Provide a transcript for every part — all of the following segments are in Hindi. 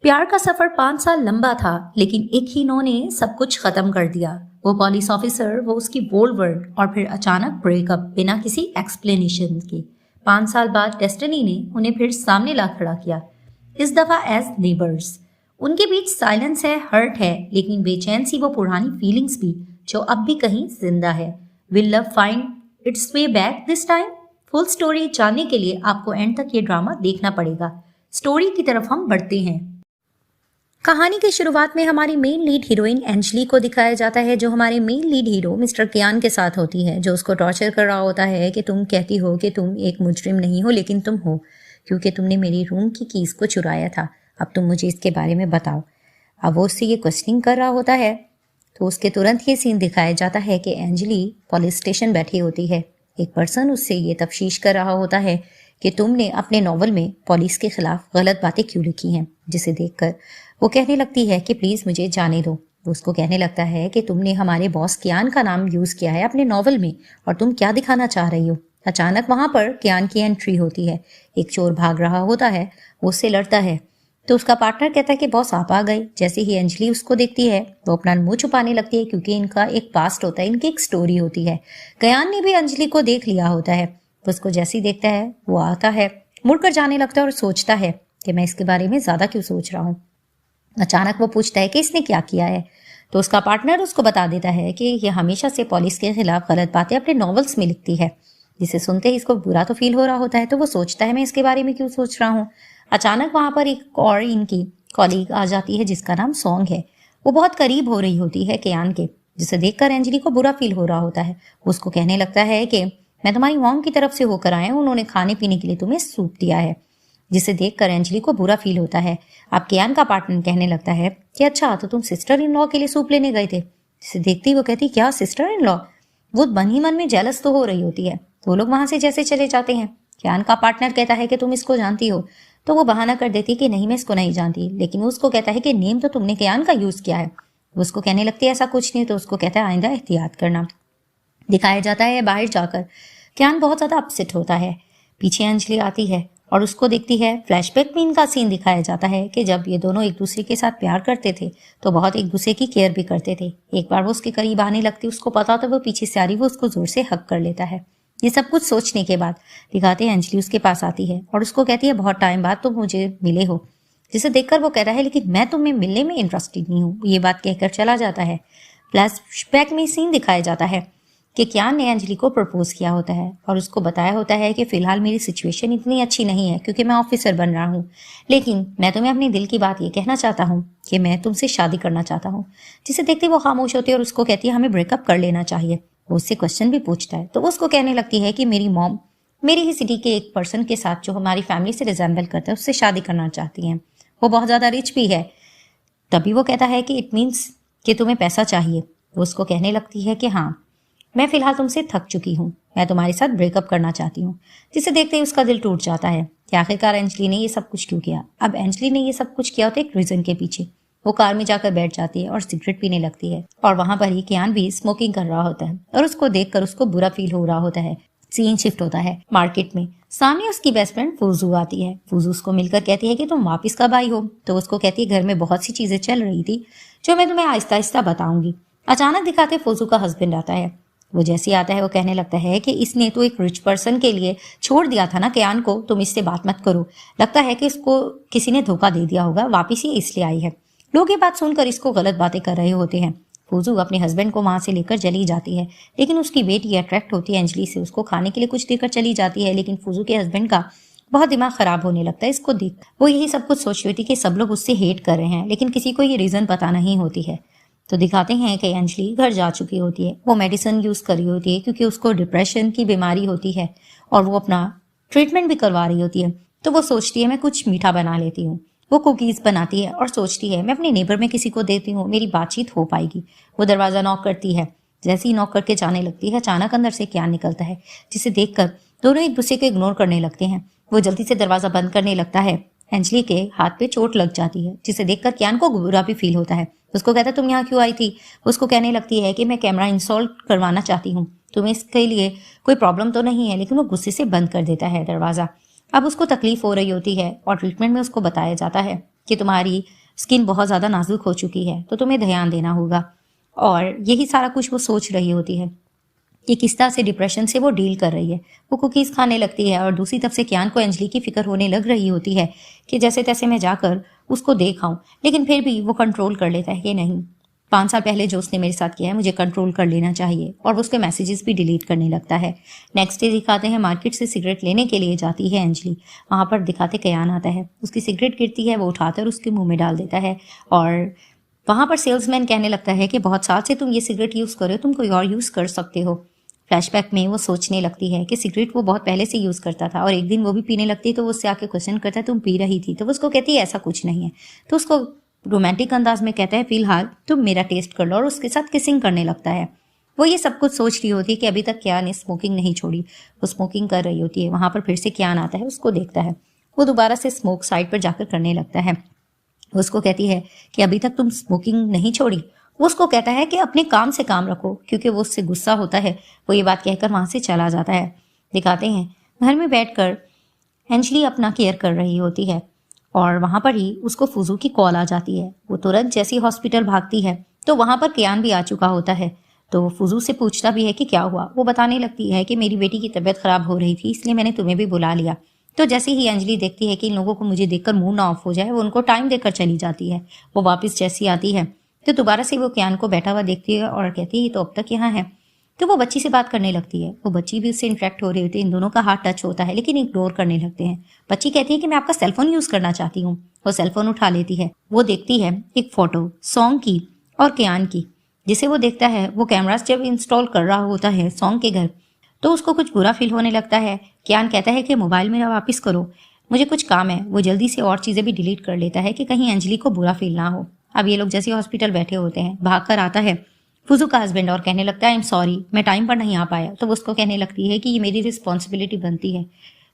प्यार का सफर 5 साल लंबा था, लेकिन एक ही नो ने सब कुछ खत्म कर दिया। वो पुलिस ऑफिसर, वो उसकी बोल्ड वर्ड और फिर अचानक ब्रेकअप बिना किसी एक्सप्लेनेशन के। 5 साल बाद डेस्टिनी ने उन्हें फिर सामने ला खड़ा किया, इस दफा एज नेबर्स। उनके बीच साइलेंस है, हर्ट है, लेकिन बेचैन सी वो पुरानी फीलिंग्स भी जो अब भी कहीं जिंदा है। Will love find its way back this time? Full story जानने के लिए आपको एंड तक ये ड्रामा देखना पड़ेगा। स्टोरी की तरफ हम बढ़ते हैं। कहानी की शुरुआत में हमारी मेन लीड हीरोइन एंजली को दिखाया जाता है, जो हमारे मेन लीड हीरो मिस्टर कियान के साथ होती है, जो उसको टॉर्चर कर रहा होता है कि तुम कहती हो कि तुम एक मुजरिम नहीं हो, लेकिन तुम हो, क्योंकि तुमने मेरी रूम की कीज को चुराया था। अब तुम मुझे इसके बारे में बताओ। अब वो उससे ये क्वेश्चनिंग कर रहा होता है, तो उसके तुरंत ये सीन दिखाया जाता है कि एंजली पुलिस स्टेशन बैठी होती है। एक पर्सन उससे ये तफ्तीश कर रहा होता है कि तुमने अपने नॉवल में पुलिस के खिलाफ गलत बातें क्यों लिखी हैं, जिसे देखकर वो कहने लगती है कि प्लीज़ मुझे जाने दो। वो उसको कहने लगता है कि तुमने हमारे बॉस कियान का नाम यूज़ किया है अपने नॉवल में, और तुम क्या दिखाना चाह रही हो। अचानक वहाँ पर कियान की एंट्री होती है। एक चोर भाग रहा होता है, वो उससे लड़ता है, तो उसका पार्टनर कहता है कि बॉस आप आ गए। जैसे ही अंजलि उसको देखती है, वो अपना मुंह छुपाने लगती है, क्योंकि इनका एक पास्ट होता है, इनकी एक स्टोरी होती है। कियान ने भी अंजलि को देख लिया होता है। वो उसको जैसे ही देखता है, वो आता है, मुड़कर जाने लगता है और सोचता है कि मैं इसके बारे में ज़्यादा क्यों सोच रहा हूँ। अचानक वो पूछता है कि इसने क्या किया है, तो उसका पार्टनर उसको बता देता है कि ये हमेशा से पुलिस के खिलाफ गलत बातें अपने नॉवेल्स में लिखती है। जिसे सुनते ही इसको बुरा तो फील हो रहा होता है, तो वो सोचता है मैं इसके बारे में क्यों सोच रहा हूँ। अचानक वहां पर एक और इनकी कॉलीग आ जाती है, जिसका नाम सॉन्ग है। वो बहुत करीब हो रही होती है कियान के, जिसे देखकर एंजली को बुरा फील हो रहा होता है। वो उसको कहने लगता है कि मैं तुम्हारी मॉम की तरफ से होकर आया हूँ, उन्होंने खाने पीने के लिए तुम्हें सूप दिया है। जिसे देखकर एंजली को बुरा फील होता है। अब कियान का पार्टनर कहने लगता है कि अच्छा, तो तुम सिस्टर इन लॉ के लिए सूप लेने गए थे। जिसे देखते ही वो कहती क्या सिस्टर इन लॉ। वो मन ही मन में जेलस तो हो रही होती है। वो लोग वहां से जैसे चले जाते हैं। कियान का पार्टनर कहता है कि तुम इसको जानती हो, तो वो बहाना कर देती कि नहीं मैं इसको नहीं जानती, लेकिन वो उसको कहता है कि नेम तो तुमने कियान का यूज किया है। वो उसको कहने लगती है ऐसा कुछ नहीं, तो उसको कहता है आइंदा एहतियात करना। दिखाया जाता है बाहर जाकर कियान बहुत ज्यादा अपसेट होता है। पीछे अंजलि आती है और उसको देखती है। फ्लैशबैक में इनका सीन दिखाया जाता है कि जब ये दोनों एक दूसरे के साथ प्यार करते थे, तो बहुत एक दूसरे की केयर भी करते थे। एक बार वो उसके करीब आने लगती, उसको पता होता है वो पीछे से आ रही, वो उसको जोर से हक कर लेता है। ये सब कुछ सोचने के बाद दिखाते हैं अंजलि उसके पास आती है और उसको कहती है बहुत टाइम बाद तुम मुझे मिले हो। जिसे देखकर वो कहता है लेकिन मैं तुम्हें मिलने में इंटरेस्टेड नहीं हूँ। ये बात कहकर चला जाता है। फ्लैशबैक में सीन दिखाया जाता है कि कियान ने अंजलि को प्रपोज किया होता है और उसको बताया होता है कि फिलहाल मेरी सिचुएशन इतनी अच्छी नहीं है, क्योंकि मैं ऑफिसर बन रहा हूँ, लेकिन मैं तुम्हें अपने दिल की बात ये कहना चाहता हूँ कि मैं तुमसे शादी करना चाहता हूँ। जिसे देखते वो खामोश होती है और उसको कहती है हमें ब्रेकअप कर लेना चाहिए। वो उससे क्वेश्चन भी पूछता है, तो वो उसको कहने लगती है कि मेरी मॉम मेरी ही सिटी के एक पर्सन के साथ जो हमारी फैमिली से रिजेंबल करता है उससे शादी करना चाहती हैं। वो बहुत ज़्यादा रिच भी है। तभी वो कहता है कि इट मीन्स कि तुम्हें पैसा चाहिए। वो उसको कहने लगती है कि हाँ, मैं फिलहाल तुमसे थक चुकी हूँ, मैं तुम्हारे साथ ब्रेकअप करना चाहती हूँ। जिसे देखते ही उसका दिल टूट जाता है कि आखिरकार एंजली ने ये सब कुछ क्यों किया। अब एंजली ने ये सब कुछ किया होता है एक रीजन के पीछे। वो कार में जाकर बैठ जाती है और सिगरेट पीने लगती है, और वहां पर ही कियान भी स्मोकिंग कर रहा होता है और उसको देखकर उसको बुरा फील हो रहा होता है। सीन शिफ्ट होता है मार्केट में। सामने उसकी बेस्ट फ्रेंड फूजू आती है। फूजू उसको मिलकर कहती है कि तुम वापिस कब आई हो। तो उसको कहती है घर में बहुत सी चीजें चल रही थी जो मैं तुम्हें आहिस्ता आहिस्ता बताऊंगी। अचानक दिखाते फूजू का हस्बैंड आता है। वो जैसे ही आता है वो कहने लगता है कि इसने तो एक रिच पर्सन के लिए छोड़ दिया था ना कियान को, तुम इससे बात मत करो, लगता है कि इसको किसी ने धोखा दे दिया होगा, वापिस ही इसलिए आई है। लोग ये बात सुनकर इसको गलत बातें कर रहे होते हैं। फूजू अपने हस्बैंड को वहां से लेकर चली जाती है, लेकिन उसकी बेटी अट्रैक्ट होती है अंजलि से, उसको खाने के लिए कुछ देकर चली जाती है। लेकिन फूजू के हस्बैंड का बहुत दिमाग खराब होने लगता है इसको देख। वो यही सब कुछ सोच रही थी कि सब लोग उससे हेट कर रहे हैं, लेकिन किसी को ये रीजन पता नहीं होती है। तो दिखाते हैं कि अंजलि घर जा चुकी होती है। वो मेडिसिन यूज कर रही होती है क्योंकि उसको डिप्रेशन की बीमारी होती है, और वो अपना ट्रीटमेंट भी करवा रही होती है। तो वो सोचती है मैं कुछ मीठा बना लेती हूँ। वो कुकीज बनाती है और सोचती है मैं अपने नेबर में किसी को देती हूँ, मेरी बातचीत हो पाएगी। वो दरवाजा नॉक करती है। जैसे ही नॉक करके जाने लगती है, अचानक अंदर से कियान निकलता है, जिसे देखकर दोनों एक दूसरे को इग्नोर करने लगते हैं। वो जल्दी से दरवाजा बंद करने लगता है। अंजलि के हाथ पे चोट लग जाती है, जिसे देखकर कियान को बुरा भी फील होता है। उसको कहता है तुम यहाँ क्यों आई थी। उसको कहने लगती है कि मैं कैमरा इंस्टॉल करवाना चाहती हूँ, तुम्हें इसके लिए कोई प्रॉब्लम तो नहीं है। लेकिन वो गुस्से से बंद कर देता है दरवाजा। अब उसको तकलीफ हो रही होती है और ट्रीटमेंट में उसको बताया जाता है कि तुम्हारी स्किन बहुत ज़्यादा नाजुक हो चुकी है, तो तुम्हें ध्यान देना होगा। और यही सारा कुछ वो सोच रही होती है कि किस तरह से डिप्रेशन से वो डील कर रही है। वो कुकीज़ खाने लगती है और दूसरी तरफ से कियान को अंजलि की फिक्र होने लग रही होती है कि जैसे तैसे मैं जाकर उसको देख आऊं, लेकिन फिर भी वो कंट्रोल कर लेता है कि नहीं, 5 साल पहले जो उसने मेरे साथ किया है मुझे कंट्रोल कर लेना चाहिए, और वो उसके मैसेजेस भी डिलीट करने लगता है। नेक्स्ट डे दिखाते हैं मार्केट से सिगरेट लेने के लिए जाती है अंजलि। वहाँ पर दिखाते कियान आता है, उसकी सिगरेट गिरती है, वो उठाकर उसके मुंह में डाल देता है और वहाँ पर सेल्समैन कहने लगता है कि बहुत साल से तुम ये सिगरेट यूज़ कर रहे हो, तुम कोई और यूज़ कर सकते हो। फ्लैशबैक में वो सोचने लगती है कि सिगरेट वो बहुत पहले से यूज़ करता था और एक दिन वो भी पीने लगती है, तो वो उससे आके क्वेश्चन करता है तुम पी रही थी, तो वो उसको कहती है ऐसा कुछ नहीं है। तो उसको रोमांटिक अंदाज में कहता है फिलहाल तुम मेरा टेस्ट कर लो, और उसके साथ किसिंग करने लगता है। वो ये सब कुछ सोच रही होती है कि अभी तक कियान ने स्मोकिंग नहीं छोड़ी, वो स्मोकिंग कर रही होती है। वहाँ पर फिर से कियान आता है, उसको देखता है, वो दोबारा से स्मोक साइड पर जाकर करने लगता है। वो उसको कहती है कि अभी तक तुम स्मोकिंग नहीं छोड़ी। वो उसको कहता है कि अपने काम से काम रखो, क्योंकि वो उससे गुस्सा होता है। वो ये बात कहकर वहाँ से चला जाता है। दिखाते हैं घर में बैठकर अंजलि अपना केयर कर रही होती है और वहाँ पर ही उसको फुजू की कॉल आ जाती है। वो तुरंत जैसी हॉस्पिटल भागती है तो वहाँ पर कियान भी आ चुका होता है। तो वो फुजू से पूछता भी है कि क्या हुआ। वो बताने लगती है कि मेरी बेटी की तबीयत खराब हो रही थी, इसलिए मैंने तुम्हें भी बुला लिया। तो जैसे ही अंजलि देखती है कि इन लोगों को मुझे देखकर मुंह ना ऑफ हो जाए, वो उनको टाइम देकर चली जाती है। वो वापस जैसी आती है तो दोबारा से वो कियान को बैठा हुआ देखती है और कहती है ये तो अब तक यहाँ है। तो वो बच्ची से बात करने लगती है। वो बच्ची भी उससे इंटरेक्ट हो रही होती है, इन दोनों का हाथ टच होता है, लेकिन इग्नोर करने लगते हैं। बच्ची कहती है कि मैं आपका सेलफोन यूज करना चाहती हूँ। वो सेलफोन उठा लेती है। वो देखती है एक फोटो सॉन्ग की और कियान की, जिसे वो देखता है। वो कैमरास जब इंस्टॉल कर रहा होता है सॉन्ग के घर, तो उसको कुछ बुरा फील होने लगता है। कियान कहता है कि मोबाइल मेरा वापस करो, मुझे कुछ काम है। वो जल्दी से और चीज़ें भी डिलीट कर लेता है कि कहीं अंजलि को बुरा फील ना हो। अब ये लोग जैसे हॉस्पिटल बैठे होते हैं, भाग कर आता है फुजू का हस्बैंड और कहने लगता है आई एम सॉरी, मैं टाइम पर नहीं आ पाया। तो वो उसको कहने लगती है कि ये मेरी रिस्पॉन्सिबिलिटी बनती है,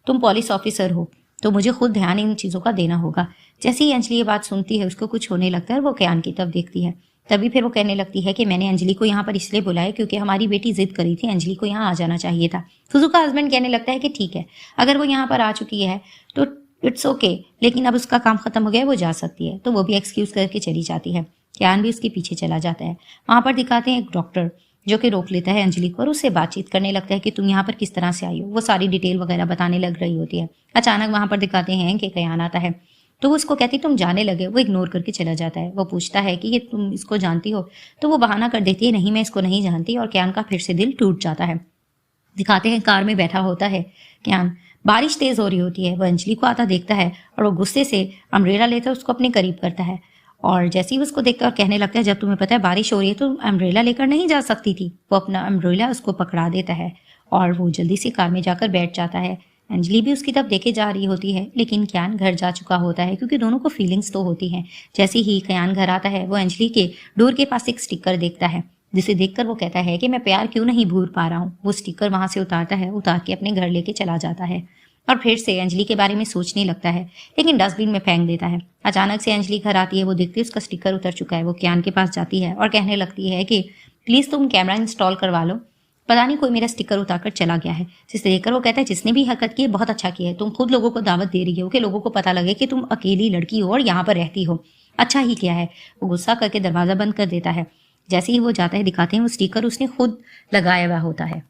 तुम पुलिस ऑफिसर हो तो मुझे खुद ध्यान इन चीज़ों का देना होगा। जैसे ही अंजलि ये बात सुनती है उसको कुछ होने लगता है और वो कियान की तरफ देखती है। तभी फिर वो कहने लगती है कि मैंने अंजलि को यहाँ पर इसलिए बुलाया क्योंकि हमारी बेटी जिद करी थी, अंजलि को यहाँ आ जाना चाहिए था। फुजू का हस्बैंड कहने लगता है कि ठीक है, अगर वो यहाँ पर आ चुकी है तो इट्स ओके, लेकिन अब उसका काम खत्म हो गया है, वो जा सकती है। तो वो भी एक्सक्यूज करके चली जाती है। कियान भी उसके पीछे चला जाता है। वहाँ पर दिखाते हैं एक डॉक्टर जो कि रोक लेता है अंजलि को और उससे बातचीत करने लगता है कि तुम यहाँ पर किस तरह से आई हो। वो सारी डिटेल वगैरह बताने लग रही होती है। अचानक वहाँ पर दिखाते हैं कि कियान आता है, तो वो उसको कहती तुम जाने लगे। वो इग्नोर करके चला जाता है। वो पूछता है कि ये तुम इसको जानती हो, तो वो बहाना कर देती है नहीं मैं इसको नहीं जानती, और कियान का फिर से दिल टूट जाता है। दिखाते हैं कार में बैठा होता है कियान, बारिश तेज हो रही होती है। वो अंजलि को आता देखता है और वो गुस्से से अम्ब्रेला लेकर उसको अपने करीब करता है, और जैसे ही उसको देखता है और कहने लगता है जब तुम्हें पता है बारिश हो रही है तो अम्ब्रेला लेकर नहीं जा सकती थी। वो अपना अम्ब्रेला उसको पकड़ा देता है और वो जल्दी से कार में जाकर बैठ जाता है। अंजलि भी उसकी तरफ देखे जा रही होती है, लेकिन कियान घर जा चुका होता है क्योंकि दोनों को फीलिंग्स तो होती हैं। जैसे ही कियान घर आता है वो अंजलि के डोर के पास एक स्टिकर देखता है, जिसे देखकर वो कहता है कि मैं प्यार क्यों नहीं भूल पा रहा हूँ। वो स्टिकर वहां से उतारता है, उतार के अपने घर लेके चला जाता है और फिर से अंजलि के बारे में सोचने लगता है, लेकिन डस्टबिन में फेंक देता है। अचानक से अंजलि घर आती है। वो देखती है उसका स्टिकर उतर चुका है। वो कियान के पास जाती है और कहने लगती है कि प्लीज़ तुम कैमरा इंस्टॉल करवा लो, पता नहीं कोई मेरा स्टिकर उतारकर चला गया है। जिसे देखकर वो कहता है जिसने भी हरकत की है बहुत अच्छा किया है, तुम खुद लोगों को दावत दे रही हो कि लोगों को पता लगे कि तुम अकेली लड़की हो और यहाँ पर रहती हो, अच्छा ही किया है। वो गुस्सा करके दरवाज़ा बंद कर देता है। जैसे ही वो जाता है दिखाते हैं वो स्टिकर उसने खुद लगाया हुआ होता है।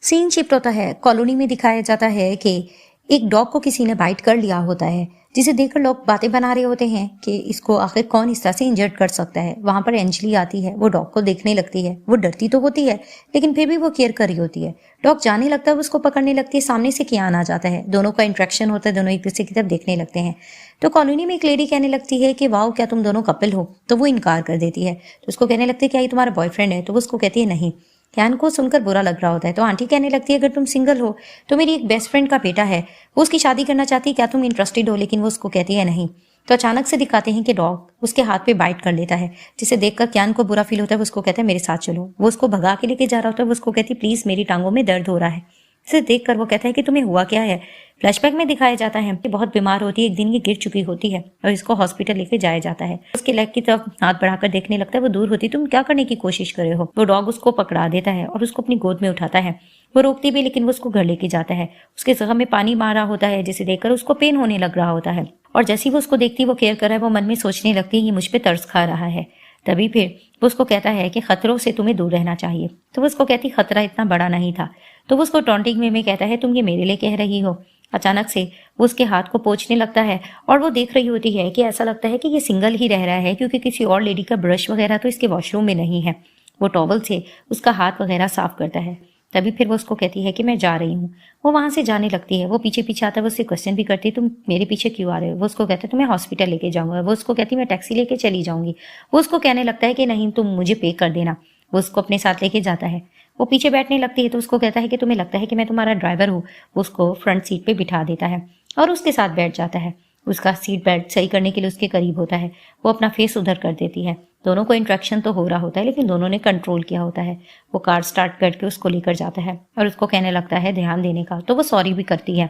सीन शिफ्ट होता है। कॉलोनी में दिखाया जाता है कि एक डॉग को किसी ने बाइट कर लिया होता है, जिसे देखकर लोग बातें बना रहे होते हैं कि इसको आखिर कौन इस तरह से इंजर्ड कर सकता है। वहां पर अंजलि आती है। वो डॉग को देखने लगती है। वो डरती तो होती है लेकिन फिर भी वो केयर कर रही होती है। डॉग जाने लगता है, उसको पकड़ने लगती है। सामने से कियान आ जाता है। दोनों का इंट्रैक्शन होता है, दोनों एक दूसरे की तरफ देखने लगते हैं। तो कॉलोनी में एक लेडी कहने लगती है कि वाओ क्या तुम दोनों कपल हो। तो वो इनकार कर देती है। तो उसको कहने लगती है क्या ये तुम्हारा बॉयफ्रेंड है। तो वो उसको कहती है नहीं। कियान को सुनकर बुरा लग रहा होता है। तो आंटी कहने लगती है अगर तुम सिंगल हो तो मेरी एक बेस्ट फ्रेंड का बेटा है, वो उसकी शादी करना चाहती है, क्या तुम इंटरेस्टेड हो। लेकिन वो उसको कहती है नहीं। तो अचानक से दिखाते हैं कि डॉग उसके हाथ पे बाइट कर लेता है, जिसे देखकर कियान को बुरा फील होता है। वो उसको कहता है मेरे साथ चलो। वो उसको भगा के लेके जा रहा होता है। वो उसको कहती है प्लीज मेरी टांगों में दर्द हो रहा है। इसे देखकर वो कहता है कि तुम्हें हुआ क्या है। फ्लैशबैक में दिखाया जाता है कि बहुत बीमार होती है, एक दिन ये गिर चुकी होती है और इसको हॉस्पिटल लेके जाया जाता है। उसके लेग की तरफ हाथ बढ़ाकर देखने लगता है, वो दूर होती, तुम क्या करने की कोशिश कर रहे हो। वो डॉग उसको पकड़ा देता है और उसको अपनी गोद में उठाता है। वो रोकती भी, लेकिन वो उसको घर लेके जाता है। उसके जख्म में पानी मारा होता है, जिसे देखकर उसको पेन होने लग रहा होता है और जैसे ही वो उसको देखती, वो केयर कर रहा है, वो मन में सोचने लगती है ये मुझ पे तरस खा रहा है। तभी फिर वो उसको कहता है कि खतरों से तुम्हें दूर रहना चाहिए। तो वो उसको कहती खतरा इतना बड़ा नहीं था। तो वो उसको टॉन्टिंग में कहता है तुम ये मेरे लिए कह रही हो। अचानक से वो उसके हाथ को पोंछने लगता है और वो देख रही होती है कि ऐसा लगता है कि ये सिंगल ही रह रहा है, क्योंकि किसी और लेडी का ब्रश वगैरह तो इसके वॉशरूम में नहीं है। वो टॉवल से उसका हाथ वगैरह साफ करता है। तभी फिर वो उसको कहती है कि मैं जा रही हूँ। वो वहां से जाने लगती है। वो पीछे पीछे आता है, वो उससे क्वेश्चन भी करती है तुम मेरे पीछे क्यों आ रहे हो। वो उसको कहता है तुम्हें हॉस्पिटल लेके जाऊंगा। वो उसको कहती मैं टैक्सी लेके चली जाऊंगी। वो उसको कहने लगता है कि नहीं तुम मुझे पे कर देना। वो उसको अपने साथ लेके जाता है। वो पीछे बैठने लगती है तो उसको कहता है कि तुम्हें लगता है कि मैं तुम्हारा ड्राइवर हूँ। वो उसको फ्रंट सीट पे बिठा देता है और उसके साथ बैठ जाता है। उसका सीट बेल्ट सही करने के लिए उसके करीब होता है। वो अपना फेस उधर कर देती है। दोनों को इंट्रैक्शन तो हो रहा होता है, लेकिन दोनों ने कंट्रोल किया होता है। वो कार स्टार्ट करके उसको लेकर जाता है और उसको कहने लगता है ध्यान देने का। तो वो सॉरी भी करती है।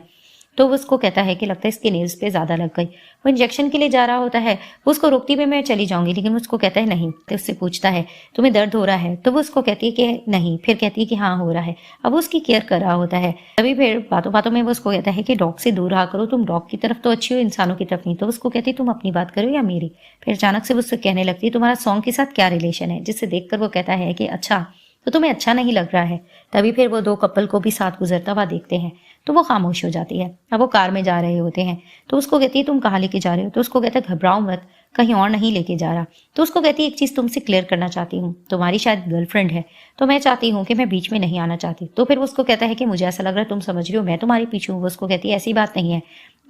तो वो उसको कहता है कि लगता है इसके नेल्स पे ज्यादा लग गई। वो इंजेक्शन के लिए जा रहा होता है। वो उसको रोकती भी मैं चली जाऊंगी, लेकिन वो उसको कहता है नहीं। तो उससे पूछता है तुम्हें दर्द हो रहा है। तो वो उसको कहती है कि नहीं, फिर कहती है कि हाँ हो रहा है। अब वो उसकी केयर कर रहा होता है। तभी फिर बातों बातों में वो उसको कहता है कि डॉग से दूर रहा करो, तुम डॉग की तरफ तो अच्छी हो, इंसानों की तरफ नहीं। तो उसको कहती है तुम अपनी बात करो या मेरी। फिर अचानक से वो उससे कहने लगती है तुम्हारा सॉन्ग के साथ क्या रिलेशन है, जिससे देखकर वो कहता है कि अच्छा तो तुम्हें अच्छा नहीं लग रहा है। तभी फिर वो दो कपल को भी साथ गुजरता हुआ देखते हैं तो वो खामोश हो जाती है। अब वो कार में जा रहे होते हैं तो उसको कहती है तुम कहाँ लेके जा रहे हो। तो उसको कहता है घबराओ मत, कहीं और नहीं लेके जा रहा। तो उसको कहती है एक चीज तुमसे क्लियर करना चाहती हूँ, तुम्हारी शायद गर्लफ्रेंड है, तो मैं चाहती हूँ कि मैं बीच में नहीं आना चाहती। तो फिर वो उसको कहता है कि मुझे ऐसा लग रहा है तुम समझ रही हो मैं तुम्हारे पीछे हूँ। वो उसको कहती है ऐसी बात नहीं है,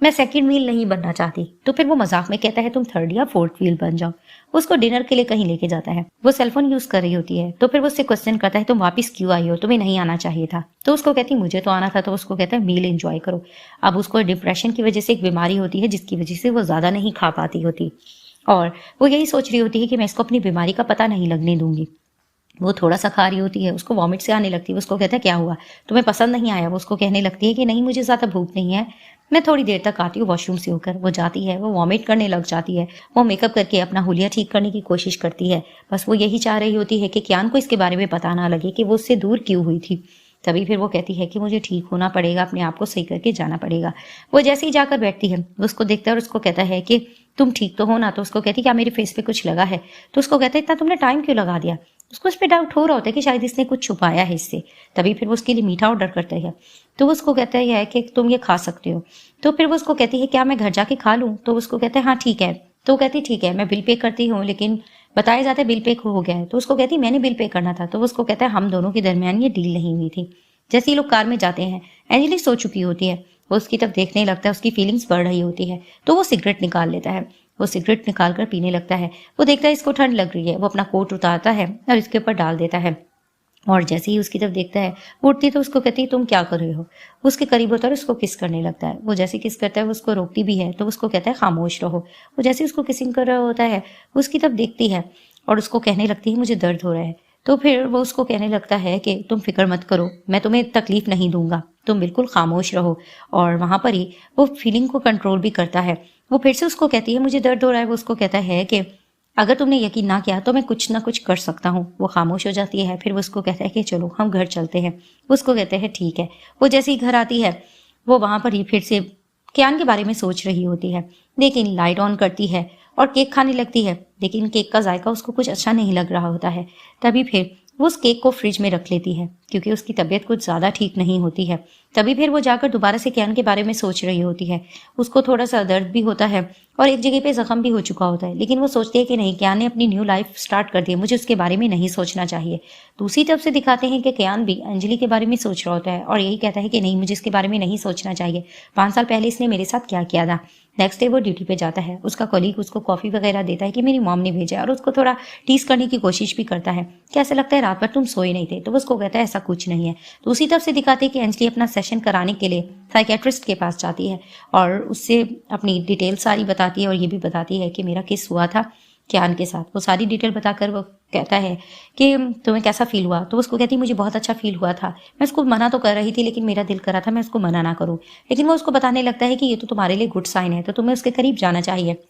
मैं सेकंड व्हील नहीं बनना चाहती। तो फिर वो मजाक में कहता है तुम थर्ड या फोर्थ व्हील बन जाओ। उसको डिनर के लिए कहीं लेके जाता है। वो सेलफोन यूज कर रही होती है। तो फिर वो उससे क्वेश्चन करता है तुम वापस क्यों आई हो, तुम्हें नहीं आना चाहिए था। तो उसको कहती मुझे तो आना था। तो उसको कहता है मील एंजॉय करो। अब उसको डिप्रेशन की वजह से एक बीमारी होती है, जिसकी वजह से वो ज्यादा नहीं खा पाती होती और वो यही सोच रही होती है कि मैं इसको अपनी बीमारी का पता नहीं लगने दूंगी। वो थोड़ा सा खा रही होती है, उसको वॉमिट से आने लगती है। उसको कहता है क्या हुआ, तुम्हें पसंद नहीं आया। वो उसको कहने लगती है कि नहीं मुझे ज्यादा भूख नहीं है, मैं थोड़ी देर तक आती हूँ वॉशरूम से होकर। वो जाती है, वो वॉमिट करने लग जाती है। वो मेकअप करके अपना हुलिया ठीक करने की कोशिश करती है। बस वो यही चाह रही होती है कि कियान को इसके बारे में पता ना लगे कि वो उससे दूर क्यों हुई थी। तभी फिर वो कहती है कि मुझे ठीक होना पड़ेगा, अपने आप को सही करके जाना पड़ेगा। वो जैसे ही जाकर बैठती है वो उसको देखता है और उसको कहता है कि तुम ठीक तो हो ना। तो उसको कहती है क्या मेरे फेस पे कुछ लगा है। तो उसको कहता है इतना तुमने टाइम क्यों लगा दिया। उसको उस पर डाउट हो रहा होता है कि शायद इसने कुछ छुपाया है इससे। तभी फिर वो उसके लिए मीठा ऑर्डर करता है। तो वो उसको कहता है कि तुम ये खा सकते हो। तो फिर वो उसको कहती है क्या मैं घर जाके खा लूँ। तो उसको कहता है हाँ ठीक है। तो वो कहती ठीक है मैं बिल पे करती हूँ, लेकिन बताया जाता है बिल पे हो गया है। तो उसको कहती मैंने बिल पे करना था। तो वो उसको कहता है हम दोनों के दरमियान ये डील नहीं हुई थी। जैसे ही लोग कार में जाते हैं एंजली सो चुकी होती है। वो उसकी तरफ देखने लगता है, उसकी फीलिंग्स बढ़ रही होती है। तो वो सिगरेट निकाल लेता है। वो सिगरेट निकाल कर पीने लगता है। वो देखता है इसको ठंड लग रही है। वो अपना कोट उतारता है और इसके ऊपर डाल देता है और जैसे ही उसकी तरफ देखता है वो उठती तो उसको कहती है तुम क्या कर रहे हो। उसके करीब होता है और उसको किस करने लगता है। वो जैसे किस करता है वो उसको रोकती भी है तो उसको कहता है खामोश रहो। वो जैसे उसको किसिंग कर रहा होता है उसकी तरफ देखती है और उसको कहने लगती है मुझे दर्द हो रहा है। तो फिर वो उसको कहने लगता है कि तुम फिक्र मत करो, मैं तुम्हें तकलीफ नहीं दूंगा, तुम बिल्कुल खामोश रहो। और वहां पर ही वो फीलिंग को कंट्रोल भी करता है। वो फिर से उसको कहती है मुझे दर्द हो रहा है। वो उसको कहता है कि अगर तुमने यकीन ना किया तो मैं कुछ ना कुछ कर सकता हूँ। वो खामोश हो जाती है। फिर वो उसको कहता है कि चलो हम घर चलते हैं। उसको कहते हैं ठीक है। वो जैसे ही घर आती है वो वहां पर ही फिर से कियान के बारे में सोच रही होती है, लेकिन लाइट ऑन करती है और केक खाने लगती है। लेकिन केक का जायका उसको कुछ अच्छा नहीं लग रहा होता है। तभी फिर वो उस केक को फ्रिज में रख लेती है क्योंकि उसकी तबीयत कुछ ज़्यादा ठीक नहीं होती है। तभी फिर वो जाकर दोबारा से कियान के बारे में सोच रही होती है। उसको थोड़ा सा दर्द भी होता है और एक जगह पे जख्म भी हो चुका होता है, लेकिन वो सोचती है कि नहीं, कियान ने अपनी न्यू लाइफ स्टार्ट कर दी है, मुझे उसके बारे में नहीं सोचना चाहिए। दूसरी तरफ से दिखाते हैं कि कियान भी अंजलि के बारे में सोच रहा होता है और यही कहता है कि नहीं, मुझे इसके बारे में नहीं सोचना चाहिए। 5 साल पहले इसने मेरे साथ क्या किया था। नेक्स्ट डे वो ड्यूटी पे जाता है। उसका कॉलीग उसको कॉफी वगैरह देता है कि मेरी मॉम ने भेजा है और उसको थोड़ा टीज करने की कोशिश भी करता है कि ऐसा लगता है रात भर तुम सोए नहीं थे। तो वो उसको कहता है ऐसा कुछ नहीं है। तो उसी तरफ से दिखाते हैं कि अंजलि अपना सेशन कराने के लिए साइकेट्रिस्ट के पास जाती है और उससे अपनी डिटेल सारी बताती है और ये भी बताती है कि मेरा किस हुआ था, कियान के साथ। वो सारी डिटेल बताकर वो कहता है कि तुम्हें कैसा फील हुआ? तो उसको कहती मुझे बहुत अच्छा फील हुआ था। मैं उसको मना तो कर रही थी लेकिन मेरा दिल कर रहा था मैं उसको मना ना करूं। लेकिन वो उसको बताने लगता है कि ये तो तुम्हारे लिए गुड साइन है, तो तुम्हें उसके करीब जाना चाहिए।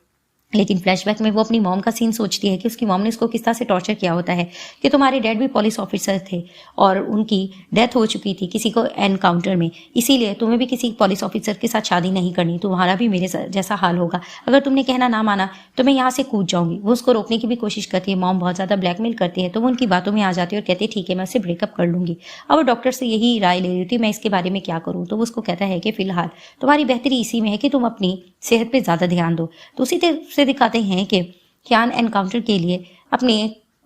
लेकिन फ्लैशबैक में वो अपनी मॉम का सीन सोचती है कि उसकी मॉम ने उसको किस तरह से टॉर्चर किया होता है कि तुम्हारे डैड भी पुलिस ऑफिसर थे और उनकी डेथ हो चुकी थी किसी को एनकाउंटर में, इसीलिए तुम्हें भी किसी पुलिस ऑफिसर के साथ शादी नहीं करनी, तुम्हारा भी मेरे जैसा हाल होगा। अगर तुमने कहना ना माना तो मैं यहाँ से कूद जाऊंगी। वो उसको रोकने की भी कोशिश करती है, मॉम बहुत ज्यादा ब्लैकमेल करती है, तो वो उनकी बातों में आ जाती है और कहती है ठीक है मैं उससे ब्रेकअप कर लूंगी। अब वो डॉक्टर से यही राय ले रही थी मैं इसके बारे में क्या करूँ। तो वो उसको कहता है कि फिलहाल तुम्हारी बेहतरी इसी में है कि तुम अपनी सेहत पे ज्यादा ध्यान दो। तो उसी से दिखाते हैं कि कियान एनकाउंटर के लिए अपने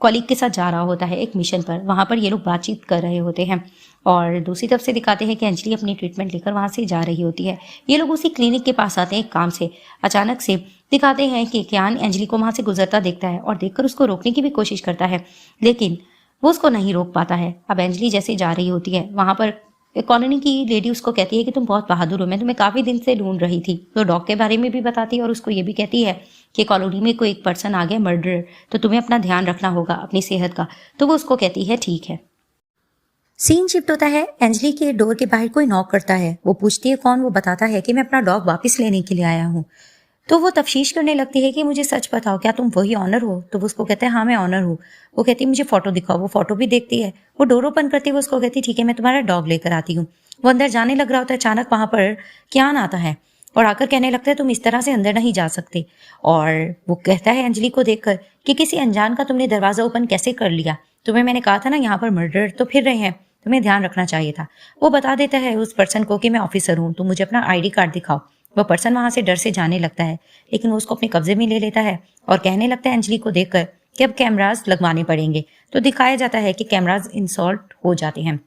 कॉलीग के साथ जा रहा होता है एक मिशन पर। वहां पर ये लोग बातचीत कर रहे होते हैं और दूसरी तरफ से दिखाते हैं कि अंजलि अपनी ट्रीटमेंट लेकर वहां से जा रही होती है। ये लोग उसी क्लिनिक के पास आते हैं काम से। अचानक से दिखाते हैं कि कियान अंजलि को वहां से गुजरता देखता है और देखकर उसको रोकने की भी कोशिश करता है, लेकिन वो उसको नहीं रोक पाता है। अब अंजलि जैसे जा रही होती है वहां पर कॉलोनी की लेडी उसको कहती है कि तुम बहुत बहादुर हो, मैं तुम्हें काफी दिन से ढूंढ रही थी। तो डॉग के बारे में भी बताती है और उसको ये भी कहती है कि कॉलोनी में कोई एक पर्सन आ गया मर्डर, तो तुम्हें अपना ध्यान रखना होगा अपनी सेहत का। तो वो उसको कहती है ठीक है। सीन शिफ्ट होता है, अंजलि के डोर के बाहर कोई नॉक करता है। वो पूछती है कौन? वो बताता है कि मैं अपना डॉग वापस लेने के लिए आया हूँ। तो वो तफ्तीश करने लगती है कि मुझे सच बताओ क्या तुम वही ऑनर हो? तो वो उसको कहते हैं हाँ मैं ऑनर हूँ। वो कहती है मुझे फोटो दिखाओ। वो फोटो भी देखती है। वो डोर ओपन करती है। वो उसको कहती है ठीक है मैं तुम्हारा डॉग लेकर आती हूँ। वो अंदर जाने लग रहा होता है, अचानक वहां पर कियान आता है और आकर कहने लगता है तुम इस तरह से अंदर नहीं जा सकते। और वो कहता है अंजलि को देखकर कि किसी अनजान का तुमने दरवाजा ओपन कैसे कर लिया? तुम्हें मैंने कहा था ना यहाँ पर मर्डर तो फिर रहे हैं, तुम्हें ध्यान रखना चाहिए था। वो बता देता है उस पर्सन को कि मैं ऑफिसर हूँ, तो मुझे अपना ID कार्ड दिखाओ। वह पर्सन वहां से डर से जाने लगता है, लेकिन वो उसको अपने कब्जे में ले लेता है और कहने लगता है अंजलि को देखकर कि अब कैमराज लगवाने पड़ेंगे। तो दिखाया जाता है कि कैमराज इंस्टॉल्ड हो जाते हैं।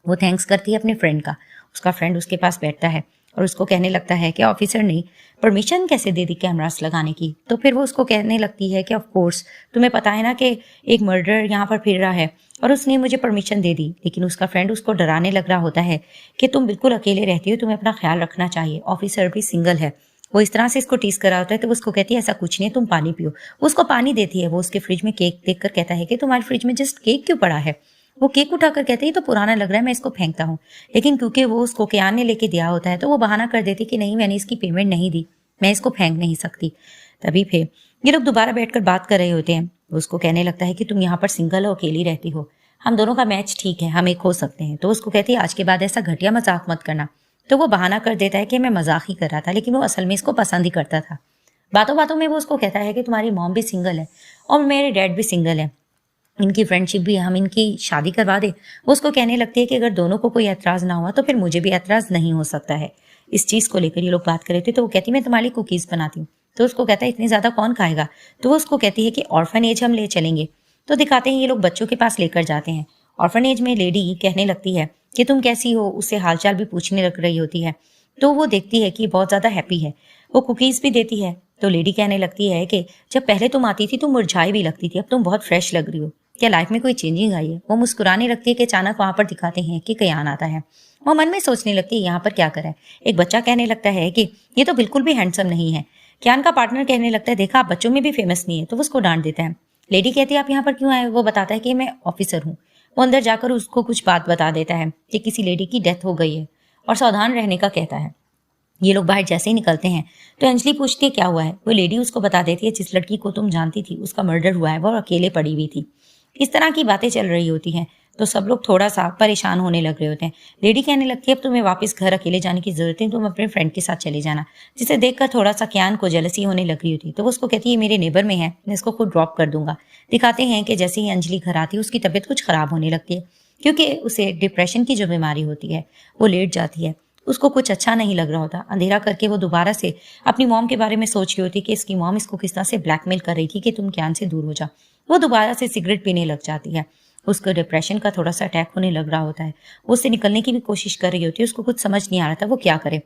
वो थैंक्स करती है अपने फ्रेंड का। उसका फ्रेंड उसके पास बैठता है और उसको कहने लगता है कि ऑफिसर ने परमिशन कैसे दे दी कैमरास लगाने की? तो फिर वो उसको कहने लगती है कि ऑफ कोर्स तुम्हें पता है ना कि एक मर्डर यहाँ पर फिर रहा है और उसने मुझे परमिशन दे दी। लेकिन उसका फ्रेंड उसको डराने लग रहा होता है कि तुम बिल्कुल अकेले रहती हो, तुम्हें अपना ख्याल रखना चाहिए, ऑफिसर भी सिंगल है। वो इस तरह से इसको टीज करा होता है। तो वो उसको कहती है ऐसा कुछ नहीं है, तुम पानी पियो। वो उसको पानी देती है। वो उसके फ्रिज में केक देखकर कहता है कि तुम्हारे फ्रिज में जस्ट केक क्यों पड़ा है? वो केक उठाकर कहते हैं तो पुराना लग रहा है, मैं इसको फेंकता हूँ। लेकिन क्योंकि वो उसको कियान ने लेके दिया होता है तो वो बहाना कर देती कि नहीं मैंने इसकी पेमेंट नहीं दी, मैं इसको फेंक नहीं सकती। तभी फिर ये लोग दोबारा बैठकर बात कर रहे होते हैं। वो उसको कहने लगता है कि तुम यहाँ पर सिंगल हो, अकेली रहती हो, हम दोनों का मैच ठीक है, हम एक हो सकते हैं। तो उसको कहती है आज के बाद ऐसा घटिया मजाक मत करना। तो वो बहाना कर देता है कि मैं मजाक ही कर रहा था, लेकिन वो असल में इसको पसंद ही करता था। बातों बातों में वो उसको कहता है कि तुम्हारी मॉम भी सिंगल है और मेरे डैड भी सिंगल है, इनकी फ्रेंडशिप भी है, हम इनकी शादी करवा दे। वो उसको कहने लगती है कि अगर दोनों को कोई एतराज ना हुआ तो फिर मुझे भी एतराज नहीं हो सकता है। इस चीज को लेकर ये लोग बात कर रहे थे। तो वो कहती मैं तुम्हारे लिए कुकीज बनाती हूँ। तो उसको कहता है इतनी ज्यादा कौन खाएगा? तो वो उसको कहती है कि ऑर्फन एज हम ले चलेंगे। तो दिखाते हैं ये लोग बच्चों के पास लेकर जाते हैं। ऑर्फन एज में लेडी कहने लगती है कि तुम कैसी हो, उससे हालचाल भी पूछने लग रही होती है। तो वो देखती है कि बहुत ज्यादा हैप्पी है। वो कुकीज भी देती है। तो लेडी कहने लगती है कि जब पहले तुम आती थी तुम मुरझाई भी लगती थी, अब तुम बहुत फ्रेश लग रही हो, क्या लाइफ में कोई चेंजिंग आई है? वो मुस्कुराने लगती है कि अचानक वहां पर दिखाते हैं कि कियान आता है। वो मन में सोचने लगती है यहाँ पर क्या करा है। एक बच्चा कहने लगता है कि ये तो बिल्कुल भी हैंडसम नहीं है। कियान का पार्टनर कहने लगता है देखा आप बच्चों में भी फेमस नहीं है। तो वो उसको डांट देता है। लेडी कहती है आप यहाँ पर क्यों आए? वो बताता है कि मैं ऑफिसर हूँ। वो अंदर जाकर उसको कुछ बात बता देता है कि किसी लेडी की डेथ हो गई है और सावधान रहने का कहता है। ये लोग बाहर जैसे ही निकलते हैं तो अंजलि पूछती है क्या हुआ है? वो लेडी उसको बता देती है जिस लड़की को तुम जानती थी उसका मर्डर हुआ है, वो अकेले पड़ी हुई थी। इस तरह की बातें चल रही होती हैं तो सब लोग थोड़ा सा परेशान होने लग रहे होते हैं। लेडी कहने लगती है अब तुम्हें वापस घर अकेले जाने की जरूरत है, तुम अपने फ्रेंड के साथ चले जाना। जिसे देखकर थोड़ा सा कियान को जेलसी होने लग रही होती है। तो वो उसको कहती है मेरे नेबर में है, मैं इसको खुद ड्रॉप कर दूंगा। दिखाते हैं कि जैसे ही अंजलि घर आती है उसकी तबीयत कुछ खराब होने लगती है क्योंकि उसे डिप्रेशन की जो बीमारी होती है वो लेट जाती है। उसको कुछ अच्छा नहीं लग रहा होता। अंधेरा करके वो दोबारा से अपनी मॉम के बारे में सोच रही होती कि इसकी मॉम इसको किस तरह से ब्लैकमेल कर रही थी कि तुम कियान से दूर हो जा। वो दोबारा से सिगरेट पीने लग जाती है। उसको डिप्रेशन का थोड़ा सा अटैक होने लग रहा होता है। वो उससे निकलने की भी कोशिश कर रही होती है। उसको कुछ समझ नहीं आ रहा था वो क्या करे।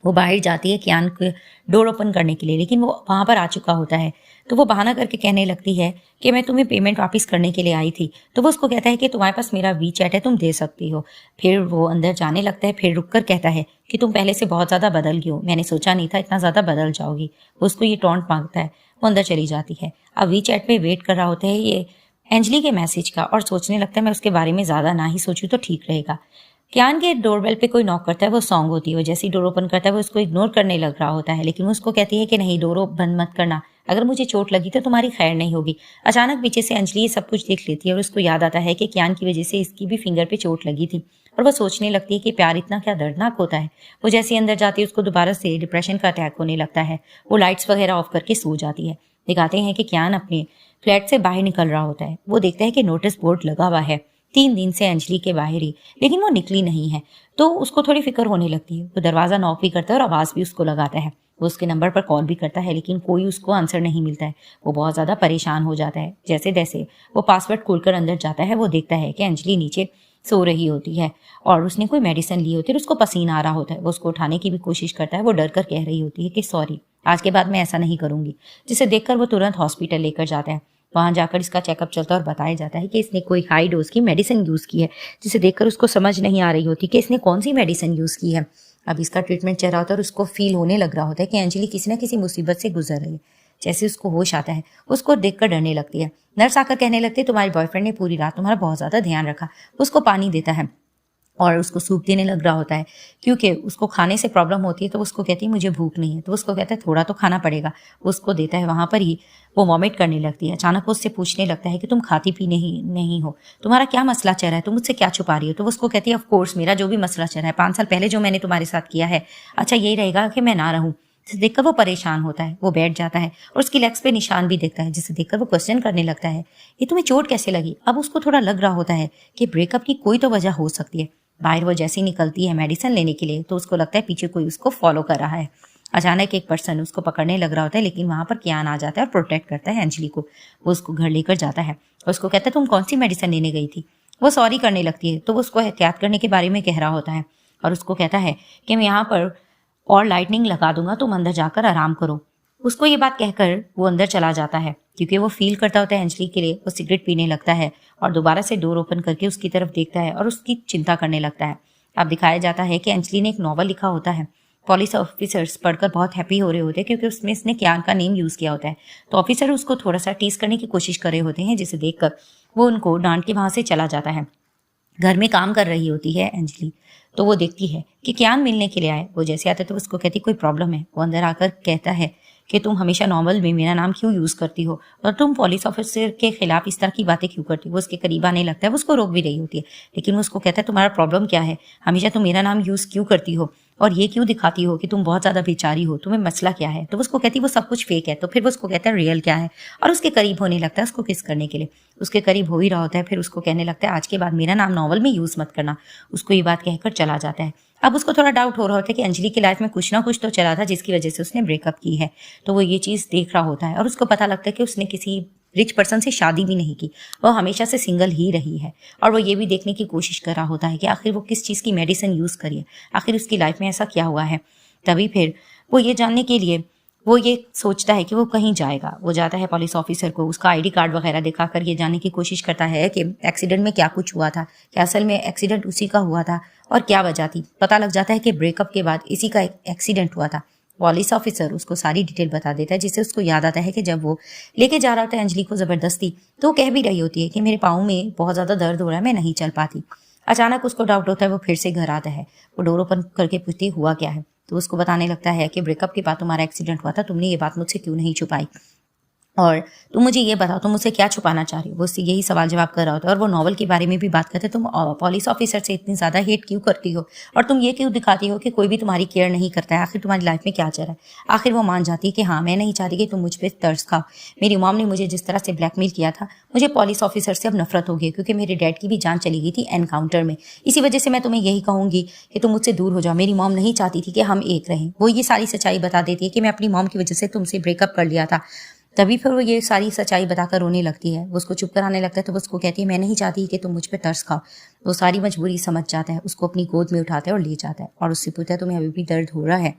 वो बाहर जाती है कियान को डोर ओपन करने के लिए, लेकिन वो वहाँ पर आ चुका होता है। तो वो बहाना करके कहने लगती है कि मैं तुम्हें पेमेंट वापस करने के लिए आई थी। तो वो उसको कहता है कि तुम्हारे पास मेरा वीचैट है, तुम दे सकती हो। फिर वो अंदर जाने लगता है, फिर रुक कर कहता है कि तुम पहले से बहुत ज़्यादा बदल गई हो, मैंने सोचा नहीं था इतना ज़्यादा बदल जाओगी। वो उसको ये टॉन्ट मांगता है, वो अंदर चली जाती है। अब वीचैट पे वेट कर रहा होता है ये एंजली के मैसेज का, और सोचने लगता है मैं उसके बारे में ज़्यादा ना ही सोचूं तो ठीक रहेगा। कियान के डोरबेल पे कोई नॉक करता है, वो सॉन्ग होती है। वो जैसे ही डोर ओपन करता है वो उसको इग्नोर करने लग रहा होता है, लेकिन वो उसको कहती है कि नहीं, डोर बंद मत करना, अगर मुझे चोट लगी तो तुम्हारी खैर नहीं होगी। अचानक पीछे से अंजलि ये सब कुछ देख लेती है और उसको याद आता है कि कियान की वजह से इसकी भी फिंगर पे चोट लगी थी, और वो सोचने लगती है कि प्यार इतना क्या दर्दनाक होता है। वो जैसे अंदर जाती है उसको दोबारा से डिप्रेशन का अटैक होने लगता है। वो लाइट्स वगैरह ऑफ करके सो जाती है। दिखाते हैं कि कियान अपने फ्लैट से बाहर निकल रहा होता है। वो देखता है कि नोटिस बोर्ड लगा हुआ है 3 दिन से अंजलि के बाहर ही, लेकिन वो निकली नहीं है। तो उसको थोड़ी फिक्र होने लगती है। वो दरवाज़ा नॉक भी करता है और आवाज़ भी उसको लगाता है। वो उसके नंबर पर कॉल भी करता है, लेकिन कोई उसको आंसर नहीं मिलता है। वो बहुत ज़्यादा परेशान हो जाता है। जैसे तैसे वो पासवर्ड खोलकर अंदर जाता है। वो देखता है कि अंजलि नीचे सो रही होती है और उसने कोई मेडिसिन ली होती है और उसको पसीना आ रहा होता है। वो उसको उठाने की भी कोशिश करता है। वो डर कर कह रही होती है कि सॉरी, आज के बाद मैं ऐसा नहीं करूँगी। जिसे देखकर वो तुरंत हॉस्पिटल लेकर जाता है। वहाँ जाकर इसका चेकअप चलता है और बताया जाता है कि इसने कोई हाई डोज की मेडिसिन यूज़ की है, जिसे देखकर उसको समझ नहीं आ रही होती कि इसने कौन सी मेडिसिन यूज़ की है। अब इसका ट्रीटमेंट चल रहा होता है और उसको फील होने लग रहा होता है कि अंजलि किसी न किसी मुसीबत से गुजर रही है। जैसे उसको होश आता है, उसको देखकर डरने लगती है। नर्स आकर कहने लगती है तुम्हारे बॉयफ्रेंड ने पूरी रात तुम्हारा बहुत ज़्यादा ध्यान रखा। उसको पानी देता है और उसको सूप देने लग रहा होता है, क्योंकि उसको खाने से प्रॉब्लम होती है। तो उसको कहती है मुझे भूख नहीं है। तो उसको कहता है थोड़ा तो खाना पड़ेगा। उसको देता है। वहाँ पर ही वो वॉमिट करने लगती है। अचानक वो उससे पूछने लगता है कि तुम खाती पी नहीं हो, तुम्हारा क्या मसला चल रहा है, तुम मुझसे क्या छुपा रही हो। तो उसको कहती है ऑफ कोर्स मेरा जो भी मसला चल रहा है 5 साल पहले जो मैंने तुम्हारे साथ किया है, अच्छा यही रहेगा कि मैं ना रहूं। जिसे देखकर वो परेशान होता है। वो बैठ जाता है और उसकी लेग्स पे निशान भी देखता है, जिसे देखकर वो क्वेश्चन करने लगता है ये तुम्हें चोट कैसे लगी। अब उसको थोड़ा लग रहा होता है कि ब्रेकअप की कोई तो वजह हो सकती है। बाहर वो जैसे ही निकलती है मेडिसिन लेने के लिए, तो उसको लगता है पीछे कोई उसको फॉलो कर रहा है। अचानक एक पर्सन उसको पकड़ने लग रहा होता है, लेकिन वहां पर कियान आ जाता है और प्रोटेक्ट करता है अंजलि को। वो उसको घर लेकर जाता है और उसको कहता है तुम कौन सी मेडिसिन लेने गई थी। वो सॉरी करने लगती है। तो वो उसको एहतियात करने के बारे में कह रहा होता है और उसको कहता है कि मैं यहाँ पर और लाइटनिंग लगा दूंगा, तुम अंदर जाकर आराम करो। उसको ये बात कहकर वो अंदर चला जाता है, क्योंकि वो फील करता होता है अंजलि के लिए। वो सिगरेट पीने लगता है और दोबारा से डोर ओपन करके उसकी तरफ देखता है और उसकी चिंता करने लगता है। अब दिखाया जाता है कि अंजलि ने एक नॉवल लिखा होता है। पुलिस ऑफिसर्स पढ़कर बहुत हैप्पी हो रहे होते हैं, क्योंकि उसमें इसने कियान का नेम यूज़ किया होता है। तो ऑफिसर उसको थोड़ा सा टीज करने की कोशिश कर रहे होते हैं, जिसे देखकर वो उनको डांट के वहाँ से चला जाता है। घर में काम कर रही होती है अंजलि। तो वो देखती है कि कियान मिलने के लिए आए। वो जैसे आता है तो उसको कहती कोई प्रॉब्लम है। वो अंदर आकर कहता है कि तुम हमेशा नॉवल में मेरा नाम क्यों यूज़ करती हो और तुम पुलिस ऑफिसर के खिलाफ इस तरह की बातें क्यों करती हो। वो उसके करीब आने लगता है। वो उसको रोक भी रही होती है, लेकिन वो उसको कहता है तुम्हारा प्रॉब्लम क्या है, हमेशा तुम मेरा नाम यूज़ क्यों करती हो और ये क्यों दिखाती हो कि तुम बहुत ज़्यादा बेचारी हो, तुम्हें मसला क्या है। तो वो उसको कहती वो सब कुछ फेक है। तो फिर वो उसको कहता है रियल क्या है, और उसके करीब होने लगता है उसको किस करने के लिए। उसके करीब हो ही रहा होता है। फिर उसको कहने लगता है आज के बाद मेरा नाम नॉवल में यूज़ मत करना। उसको ये बात कहकर चला जाता है। अब उसको थोड़ा डाउट हो रहा होता है कि अंजलि की लाइफ में कुछ ना कुछ तो चला था जिसकी वजह से उसने ब्रेकअप की है। तो वो ये चीज़ देख रहा होता है और उसको पता लगता है कि उसने किसी रिच पर्सन से शादी भी नहीं की, वो हमेशा से सिंगल ही रही है। और वो ये भी देखने की कोशिश कर रहा होता है कि आखिर वो किस चीज़ की मेडिसिन यूज़ करी है, आखिर उसकी लाइफ में ऐसा क्या हुआ है। तभी फिर वो ये जानने के लिए वो ये सोचता है कि वो कहीं जाएगा। वो जाता है पुलिस ऑफिसर को उसका आईडी कार्ड वगैरह दिखाकर ये जानने की कोशिश करता है कि एक्सीडेंट में क्या कुछ हुआ था, क्या असल में एक्सीडेंट उसी का हुआ था और क्या वजह थी। पता लग जाता है कि ब्रेकअप के बाद इसी का एक एक्सीडेंट हुआ था। पुलिस ऑफिसर उसको सारी डिटेल बता देता है, जिससे उसको याद आता है कि जब वो लेके जा रहा होता है अंजलि को ज़बरदस्ती, तो वो कह भी रही होती है कि मेरे पाँव में बहुत ज़्यादा दर्द हो रहा है, मैं नहीं चल पाती। अचानक उसको डाउट होता है। वो फिर से घर आता है। वो डोर ओपन करके पूछती हुआ क्या है। तो उसको बताने लगता है कि ब्रेकअप के बाद तुम्हारा एक्सीडेंट हुआ था, तुमने ये बात मुझसे क्यों नहीं छुपाई और तुम मुझे ये बताओ तुम मुझसे क्या छुपाना चाह रही हो। वो उससे यही सवाल जवाब कर रहा होता है और वो नॉवल के बारे में भी बात करते हैं। तुम पुलिस ऑफिसर से इतनी ज़्यादा हेट क्यों करती हो और तुम ये क्यों दिखाती हो कि कोई भी तुम्हारी केयर नहीं करता है, आखिर तुम्हारी लाइफ में क्या चल रहा है। आखिर वो मान जाती है कि हाँ मैं नहीं चाहती कि तुम मुझ पर तरस खाओ। मेरी मॉम ने मुझे जिस तरह से ब्लैकमेल किया था, मुझे पुलिस ऑफिसर से अब नफरत हो गई, क्योंकि मेरे डैड की भी जान चली गई थी एनकाउंटर में। इसी वजह से मैं तुम्हें यही कहूँगी कि तुम मुझसे दूर हो जाओ। मेरी मॉम नहीं चाहती थी कि हम एक रहें। वो ये सारी सच्चाई बता देती है कि मैं अपनी मॉम की वजह से तुमसे ब्रेकअप कर लिया था। तभी फिर वो ये सारी सच्चाई बताकर रोने लगती है। वो उसको चुप कराने लगता है तो वो उसको कहती है मैं नहीं चाहती कि तुम मुझ पे तरस खाओ। वो सारी मजबूरी समझ जाता है, उसको अपनी गोद में उठाता है और ले जाता है और उससे पूछता है तुम्हें अभी भी दर्द हो रहा है,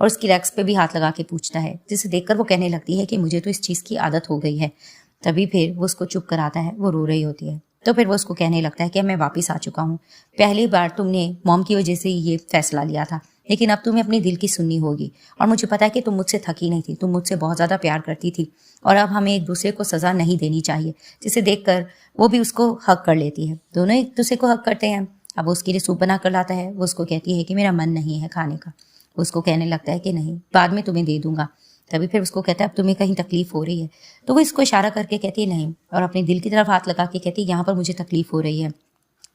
और उसकी लेग्स पे भी हाथ लगा के पूछता है, जिसे देखकर वो कहने लगती है कि मुझे तो इस चीज़ की आदत हो गई है। तभी फिर वो उसको चुप कराता है, वो रो रही होती है। तो फिर वो उसको कहने लगता है कि मैं वापस आ चुका हूँ। पहली बार तुमने मॉम की वजह से ये फैसला लिया था, लेकिन अब तुम्हें अपने दिल की सुननी होगी। और मुझे पता है कि तुम मुझसे थकी नहीं थी, तुम मुझसे बहुत ज़्यादा प्यार करती थी और अब हमें एक दूसरे को सज़ा नहीं देनी चाहिए। जिसे देखकर वो भी उसको हक कर लेती है। दोनों एक दूसरे को हक करते हैं। अब वो उसके लिए सूप बना कर लाता है। वो उसको कहती है कि मेरा मन नहीं है खाने का। उसको कहने लगता है कि नहीं, बाद में तुम्हें दे दूंगा। तभी फिर उसको कहता है अब तुम्हें कहीं तकलीफ हो रही है। तो वो इसको इशारा करके कहती है नहीं, और अपने दिल की तरफ हाथ लगा के कहती है यहाँ पर मुझे तकलीफ हो रही है।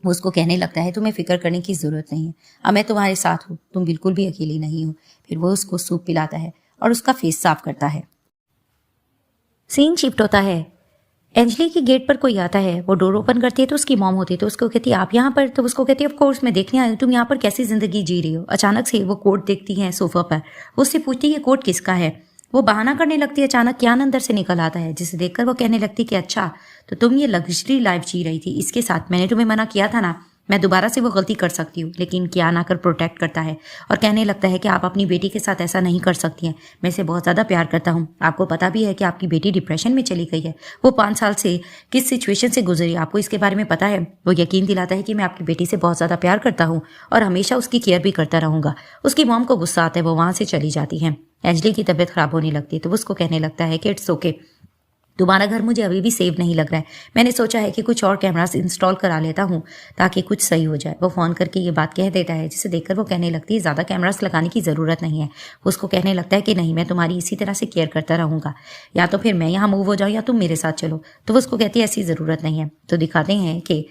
वो उसको कहने लगता है तुम्हें फिक्र करने की ज़रूरत नहीं है, अब मैं तुम्हारे साथ हूँ, तुम बिल्कुल भी अकेली नहीं हो। फिर वो उसको सूप पिलाता है और उसका फेस साफ करता है। सीन शिफ्ट होता है। एंजली की गेट पर कोई आता है। वो डोर ओपन करती है तो उसकी मॉम होती है। तो उसको कहती है आप यहाँ पर? तो उसको कहती है ऑफ कोर्स मैं देखने आई हूँ तुम यहाँ पर कैसी ज़िंदगी जी रही हो। अचानक से वो कोट देखती है सोफा पर। वो उससे पूछती है ये कोट किसका है। वो बहाना करने लगती है। अचानक कियान अंदर से निकल आता है, जिसे देखकर वो कहने लगती है कि अच्छा तो तुम ये लग्जरी लाइफ जी रही थी इसके साथ, मैंने तुम्हें मना किया था ना, मैं दोबारा से वो गलती कर सकती हूँ। लेकिन कियान आकर प्रोटेक्ट करता है और कहने लगता है कि आप अपनी बेटी के साथ ऐसा नहीं कर सकती हैं, मैं इसे बहुत ज़्यादा प्यार करता हूँ। आपको पता भी है कि आपकी बेटी डिप्रेशन में चली गई है, वो 5 साल से किस सिचुएशन से गुजरी आपको इसके बारे में पता है। वो यकीन दिलाता है कि मैं आपकी बेटी से बहुत ज़्यादा प्यार करता हूँ और हमेशा उसकी केयर भी करता रहूँगा। उसकी मॉम को गुस्सा आता है, वो वहाँ से चली जाती है। एंजली की तबीयत खराब होने लगती है तो वो उसको कहने लगता है कि इट्स ओके, तुम्हारा घर मुझे अभी भी सेफ नहीं लग रहा है, मैंने सोचा है कि कुछ और कैमरास इंस्टॉल करा लेता हूँ ताकि कुछ सही हो जाए। वो फ़ोन करके ये बात कह देता है, जिसे देखकर वो कहने लगती है ज़्यादा कैमरास लगाने की ज़रूरत नहीं है। उसको कहने लगता है कि नहीं, मैं तुम्हारी इसी तरह से केयर करता रहूँगा, या तो फिर मैं यहाँ मूव हो जाऊँ या तुम मेरे साथ चलो। तो वो उसको कहती है ऐसी ज़रूरत नहीं है। तो दिखाते हैं कि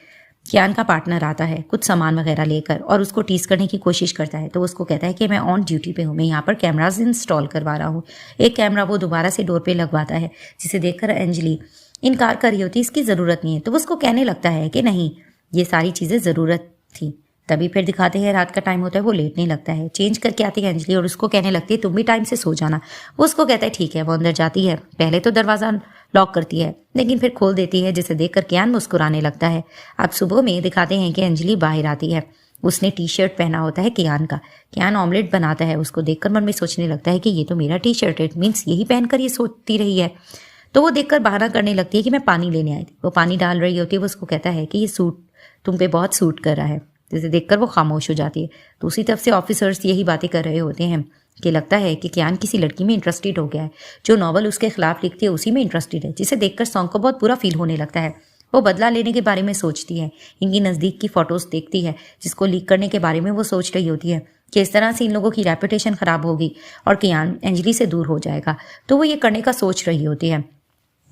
कियान का पार्टनर आता है कुछ सामान वगैरह लेकर और उसको टीज करने की कोशिश करता है। तो उसको कहता है कि मैं ऑन ड्यूटी पे हूँ, मैं यहाँ पर कैमरास इंस्टॉल करवा रहा हूँ। एक कैमरा वो दोबारा से डोर पे लगवाता है, जिसे देखकर अंजलि इनकार कर रही होती है, इसकी ज़रूरत नहीं है। तो वो उसको कहने लगता है कि नहीं, ये सारी चीज़ें ज़रूरत थी। तभी फिर दिखाते हैं रात का टाइम होता है, वो लेटने लगता है। चेंज करके आती है अंजलि और उसको कहने लगती है तुम भी टाइम से सो जाना। वो उसको कहता है ठीक है। वो अंदर जाती है, पहले तो दरवाज़ा लॉक करती है लेकिन फिर खोल देती है, जिसे देखकर कियान मुस्कुराने लगता है। अब सुबह में दिखाते हैं कि अंजलि बाहर आती है। उसने टी शर्ट पहना होता है कियान का। कियान ऑमलेट बनाता है, उसको देखकर मन में सोचने लगता है कि ये तो मेरा टी शर्ट है, इट मीन्स यही पहनकर ये सोती रही है। तो वो देखकर बहाना करने लगती है कि मैं पानी लेने आई थी। वो पानी डाल रही होती है। वो उसको कहता है कि ये सूट तुम पे बहुत सूट कर रहा है, जिसे देखकर वो खामोश हो जाती है। दूसरी तरफ से ऑफिसर्स यही बातें कर रहे होते हैं कि लगता है कि कियान किसी लड़की में इंटरेस्टेड हो गया है, जो नॉवल उसके खिलाफ लिखती है उसी में इंटरेस्टेड है, जिसे देखकर सॉन्ग को बहुत बुरा फील होने लगता है। वो बदला लेने के बारे में सोचती है, इनकी नज़दीक की फ़ोटोज़ देखती है जिसको लीक करने के बारे में वो सोच रही होती है कि इस तरह से इन लोगों की रेपुटेशन ख़राब होगी और कियान अंजलि से दूर हो जाएगा। तो वो ये करने का सोच रही होती है।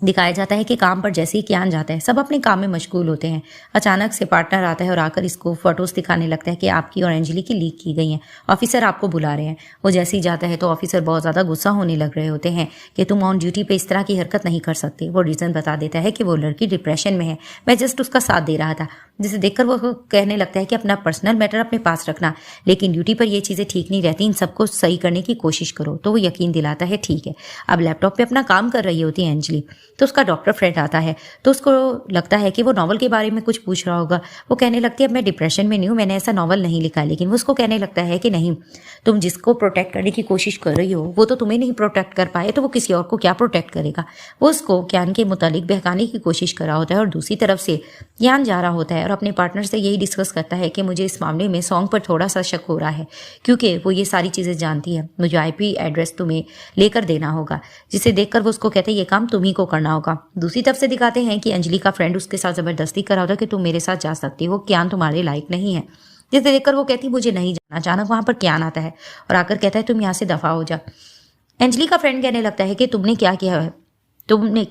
दिखाया जाता है कि काम पर जैसे ही कियान जाता है सब अपने काम में मशगूल होते हैं। अचानक से पार्टनर आता है और आकर इसको फोटोज दिखाने लगता है कि आपकी और अंजलि की लीक की गई हैं, ऑफिसर आपको बुला रहे हैं। वो जैसे ही जाता है तो ऑफिसर बहुत ज़्यादा गुस्सा होने लग रहे होते हैं कि तुम ऑन ड्यूटी पे इस तरह की हरकत नहीं कर सकते। वो रीज़न बता देता है कि वो लड़की डिप्रेशन में है, मैं जस्ट उसका साथ दे रहा था। जिसे देखकर वो कहने लगता है कि अपना पर्सनल मैटर अपने पास रखना, लेकिन ड्यूटी पर ये चीज़ें ठीक नहीं रहती, इन सबको सही करने की कोशिश करो। तो वो यकीन दिलाता है ठीक है। अब लैपटॉप पे अपना काम कर रही होती है अंजलि, तो उसका डॉक्टर फ्रेंड आता है। तो उसको लगता है कि वो नॉवल के बारे में कुछ पूछ रहा होगा। वो कहने लगती है अब मैं डिप्रेशन में नहीं हूँ, मैंने ऐसा नॉवल नहीं लिखा है। लेकिन वो उसको कहने लगता है कि नहीं, तुम जिसको प्रोटेक्ट करने की कोशिश कर रही हो वो तो तुम्हें नहीं प्रोटेक्ट कर पाए, तो वो किसी और को क्या प्रोटेक्ट करेगा। वो उसको कियान के मुतालिक बहकाने की कोशिश कर रहा होता है और दूसरी तरफ से कियान जा रहा होता है और अपने पार्टनर से यही डिस्कस करता है कि मुझे इस मामले में सॉन्ग पर थोड़ा सा शक हो रहा है, क्योंकि वो ये सारी चीज़ें जानती है। मुझे IP एड्रेस तुम्हें लेकर देना होगा। जिसे देखकर वो उसको कहते हैं ये काम तुम्ही को करना होगा। दूसरी तरफ से दिखाते हैं कि अंजलि का फ्रेंड उसके साथ ज़बरदस्ती कर रहा होता है कि तुम मेरे साथ जा सकती हो, कियान तुम्हारे लायक नहीं है। जिसे देखकर वो कहती मुझे नहीं जाना। अचानक वहाँ पर कियान आता है और आकर कहता है तुम यहाँ से दफ़ा हो जा। अंजलि का फ्रेंड कहने लगता है कि तुमने क्या किया है, तुमने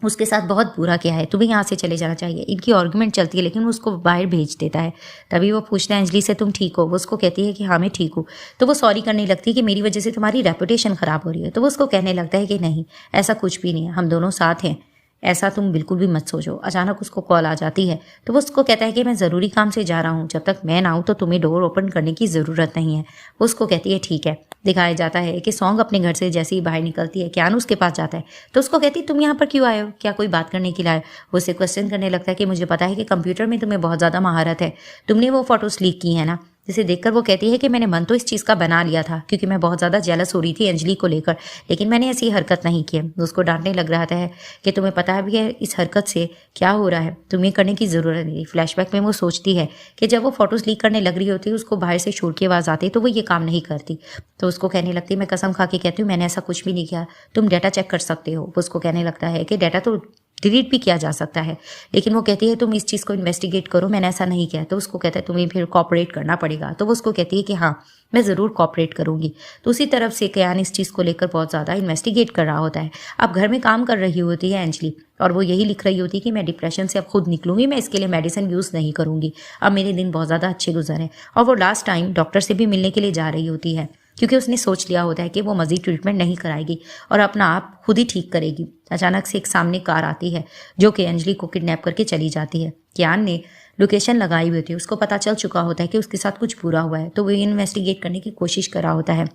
उसके साथ बहुत बुरा किया है, तुम्हें यहाँ से चले जाना चाहिए। इनकी आर्गुमेंट चलती है लेकिन वो उसको बाहर भेज देता है। तभी वो पूछता है अंजलि से तुम ठीक हो। वो उसको कहती है कि हाँ मैं ठीक हूँ। तो वो सॉरी करने लगती है कि मेरी वजह से तुम्हारी रेपुटेशन ख़राब हो रही है। तो वो उसको कहने लगता है कि नहीं, ऐसा कुछ भी नहीं है, हम दोनों साथ हैं, ऐसा तुम बिल्कुल भी मत सोचो। अचानक उसको कॉल आ जाती है तो वो उसको कहता है कि मैं ज़रूरी काम से जा रहा हूँ, जब तक मैं ना आऊँ तो तुम्हें डोर ओपन करने की ज़रूरत नहीं है। वो उसको कहती है ठीक है। दिखाया जाता है कि सॉन्ग अपने घर से जैसे ही बाहर निकलती है, कियान उसके पास जाता है तो उसको कहती है तुम यहाँ पर क्यों आए हो, क्या कोई बात करने के लिए आए हो। वो उसे क्वेश्चन करने लगता है कि मुझे पता है कि कंप्यूटर में तुम्हें बहुत ज़्यादा महारत है, तुमने वो फोटोज लीक की है ना। जिसे देखकर वो कहती है कि मैंने मन तो इस चीज़ का बना लिया था क्योंकि मैं बहुत ज़्यादा जेलस हो रही थी अंजलि को लेकर, लेकिन मैंने ऐसी हरकत नहीं की। उसको डांटने लग रहा है कि तुम्हें पता भी है इस हरकत से क्या हो रहा है, तुम्हें करने की ज़रूरत नहीं। फ्लैशबैक में वो सोचती है कि जब वो फोटोज़ लीक करने लग रही होती है, उसको बाहर से शोर की आवाज़ आती है तो वो ये काम नहीं करती। तो उसको कहने लगती है मैं कसम खा के कहती हूँ मैंने ऐसा कुछ भी नहीं किया, तुम डाटा चेक कर सकते हो। वो उसको कहने लगता है कि डाटा तो डिलीट भी किया जा सकता है, लेकिन वो कहती है तुम इस चीज़ को इन्वेस्टिगेट करो, मैंने ऐसा नहीं किया। तो उसको कहता है तुम्हें फिर कॉपरेट करना पड़ेगा। तो वो उसको कहती है कि हाँ मैं ज़रूर कॉपरेट करूँगी। तो उसी तरफ से कियान इस चीज़ को लेकर बहुत ज़्यादा इन्वेस्टिगेट कर रहा होता है। अब घर में काम कर रही होती है अंजलि और वो यही लिख रही होती है कि मैं डिप्रेशन से अब खुद निकलूंगी, मैं इसके लिए मेडिसिन यूज़ नहीं करूँगी, अब मेरे दिन बहुत ज़्यादा अच्छे गुजर हैं। और वो लास्ट टाइम डॉक्टर से भी मिलने के लिए जा रही होती है क्योंकि उसने सोच लिया होता है कि वो मज़ीद ट्रीटमेंट नहीं कराएगी और अपना आप खुद ही ठीक करेगी। अचानक से एक सामने कार आती है जो कि अंजलि को किडनैप करके चली जाती है। कियान ने लोकेशन लगाई हुई होती है, उसको पता चल चुका होता है कि उसके साथ कुछ बुरा हुआ है, तो वो इन्वेस्टिगेट करने की कोशिश कर रहा होता है।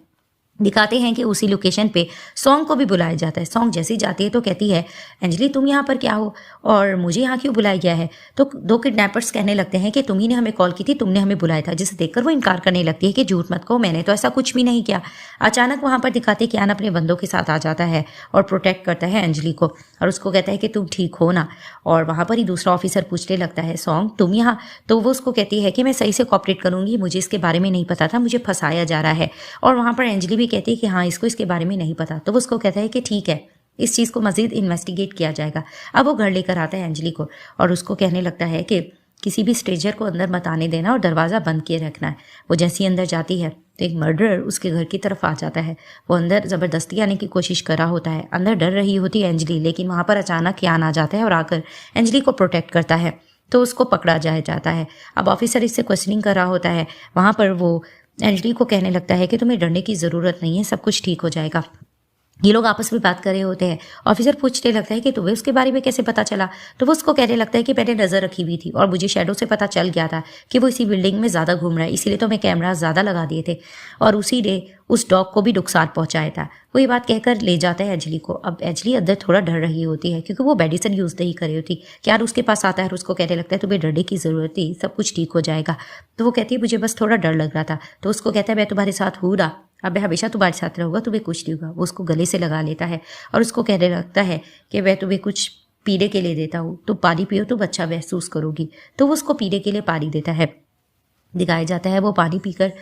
दिखाते हैं कि उसी लोकेशन पे सॉन्ग को भी बुलाया जाता है। सॉन्ग जैसे ही जाती है तो कहती है अंजलि तुम यहाँ पर क्या हो और मुझे यहाँ क्यों बुलाया गया है। तो दो किडनैपर्स कहने लगते हैं कि तुम ही ने हमें कॉल की थी, तुमने हमें बुलाया था, जिसे देखकर वो इनकार करने लगती है कि झूठ मत कहो, मैंने तो ऐसा कुछ भी नहीं किया। अचानक वहाँ पर दिखाते कि कियान अपने बंदों के साथ आ जाता है और प्रोटेक्ट करता है अंजलि को और उसको कहता है कि तुम ठीक हो ना। और वहाँ पर ही दूसरा ऑफिसर पूछने लगता है सॉन्ग तुम यहाँ, तो वो उसको कहती है कि मैं सही से कॉपरेट करूँगी, मुझे इसके बारे में नहीं पता था, मुझे फंसाया जा रहा है। और वहाँ पर अंजलि भी कहती है कि हाँ इसको इसके बारे में नहीं पता। तो वो उसको कहता है कि ठीक है इस चीज़ को मज़ीद इन्वेस्टिगेट किया जाएगा। अब वो घर लेकर आता है अंजलि को और उसको कहने लगता है कि किसी भी स्ट्रेंजर को अंदर मत आने देना और दरवाज़ा बंद किए रखना है। वो जैसी अंदर जाती है तो एक मर्डरर उसके घर की तरफ आ जाता है। वो अंदर ज़बरदस्ती आने की कोशिश कर रहा होता है। अंदर डर रही होती है अंजलि, लेकिन वहाँ पर अचानक कियान आ जाता है और आकर अंजलि को प्रोटेक्ट करता है तो उसको पकड़ा जाता है। अब ऑफिसर इससे क्वेश्चनिंग कर रहा होता है। वहाँ पर वो अंजलि को कहने लगता है कि तुम्हें डरने की ज़रूरत नहीं है, सब कुछ ठीक हो जाएगा। ये लोग आपस में बात कर रहे होते हैं। ऑफिसर पूछने लगता है कि तुम्हें उसके बारे में कैसे पता चला। तो वो उसको कहने लगता है कि मैंने नज़र रखी हुई थी और मुझे शैडो से पता चल गया था कि वो इसी बिल्डिंग में ज़्यादा घूम रहा है, इसीलिए तो मैं कैमरा ज़्यादा लगा दिए थे और उसी ने उस डॉग को भी नुकसान पहुंचाया था। वो ये बात कहकर ले जाता है अंजलि को। अब अंजलि अंदर थोड़ा डर रही होती है क्योंकि वो मेडिसिन यूज़ नहीं करी होती। यार उसके पास आता है और उसको कहने लगता है तुम्हें डरने की ज़रूरत थी, सब कुछ ठीक हो जाएगा। तो वो कहती है मुझे बस थोड़ा डर लग रहा था। तो उसको कहता है मैं तुम्हारे साथ हूँ ना, अब मैं हमेशा तुम्हारे साथ रहूँगा, तुम्हें कुछ नहीं होगा। वो उसको गले से लगा लेता है और उसको कहने लगता है कि मैं तुम्हें कुछ पीने के लिए देता हूँ, तुम पानी पियो तुम अच्छा महसूस करोगी। तो वो उसको पीने के लिए पानी देता है। दिखाया जाता है वो पानी पीकर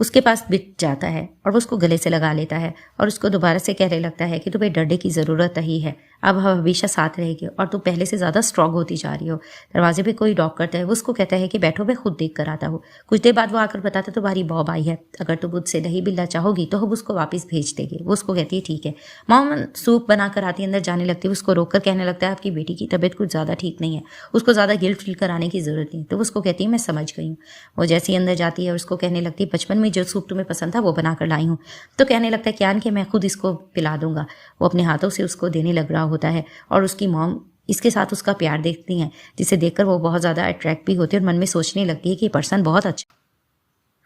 उसके पास बिक जाता है और वो उसको गले से लगा लेता है और उसको दोबारा से कहने लगता है कि तुम्हें डरने की ज़रूरत नहीं है, अब हम हमेशा साथ रहेंगे और तुम पहले से ज़्यादा स्ट्रॉन्ग होती जा रही हो। दरवाजे पे कोई नॉक करता है। वो उसको कहता है कि बैठो मैं खुद देख कर आता हूँ। कुछ देर बाद वो आकर बताता है तुम्हारी मॉम आई है, अगर तुम मुझसे नहीं मिलना चाहोगी तो हम उसको वापस भेज देंगे। वो उसको कहती है ठीक है। मॉम सूप बना कर आती है, अंदर जाने लगती है। उसको रोक कर कहने लगता है आपकी बेटी की तबीयत कुछ ज़्यादा ठीक नहीं है, उसको ज़्यादा गिल्ट फील कराने की ज़रूरत नहीं। तो वो उसको कहती है मैं समझ गई हूँ। वो जैसे ही अंदर जाती है और उसको कहने लगती है बचपन में जो सूप तुम्हें पसंद था वो बना कर लाई हूँ। तो कहने लगता है कियान कि मैं खुद इसको पिला दूंगा। वो अपने हाथों से उसको देने लग रहा होता है और उसकी मॉम इसके साथ उसका प्यार देखती हैं, जिसे देखकर वो बहुत ज़्यादा अट्रैक्ट भी होती है और मन में सोचने लगती है कि ये पर्सन बहुत अच्छा।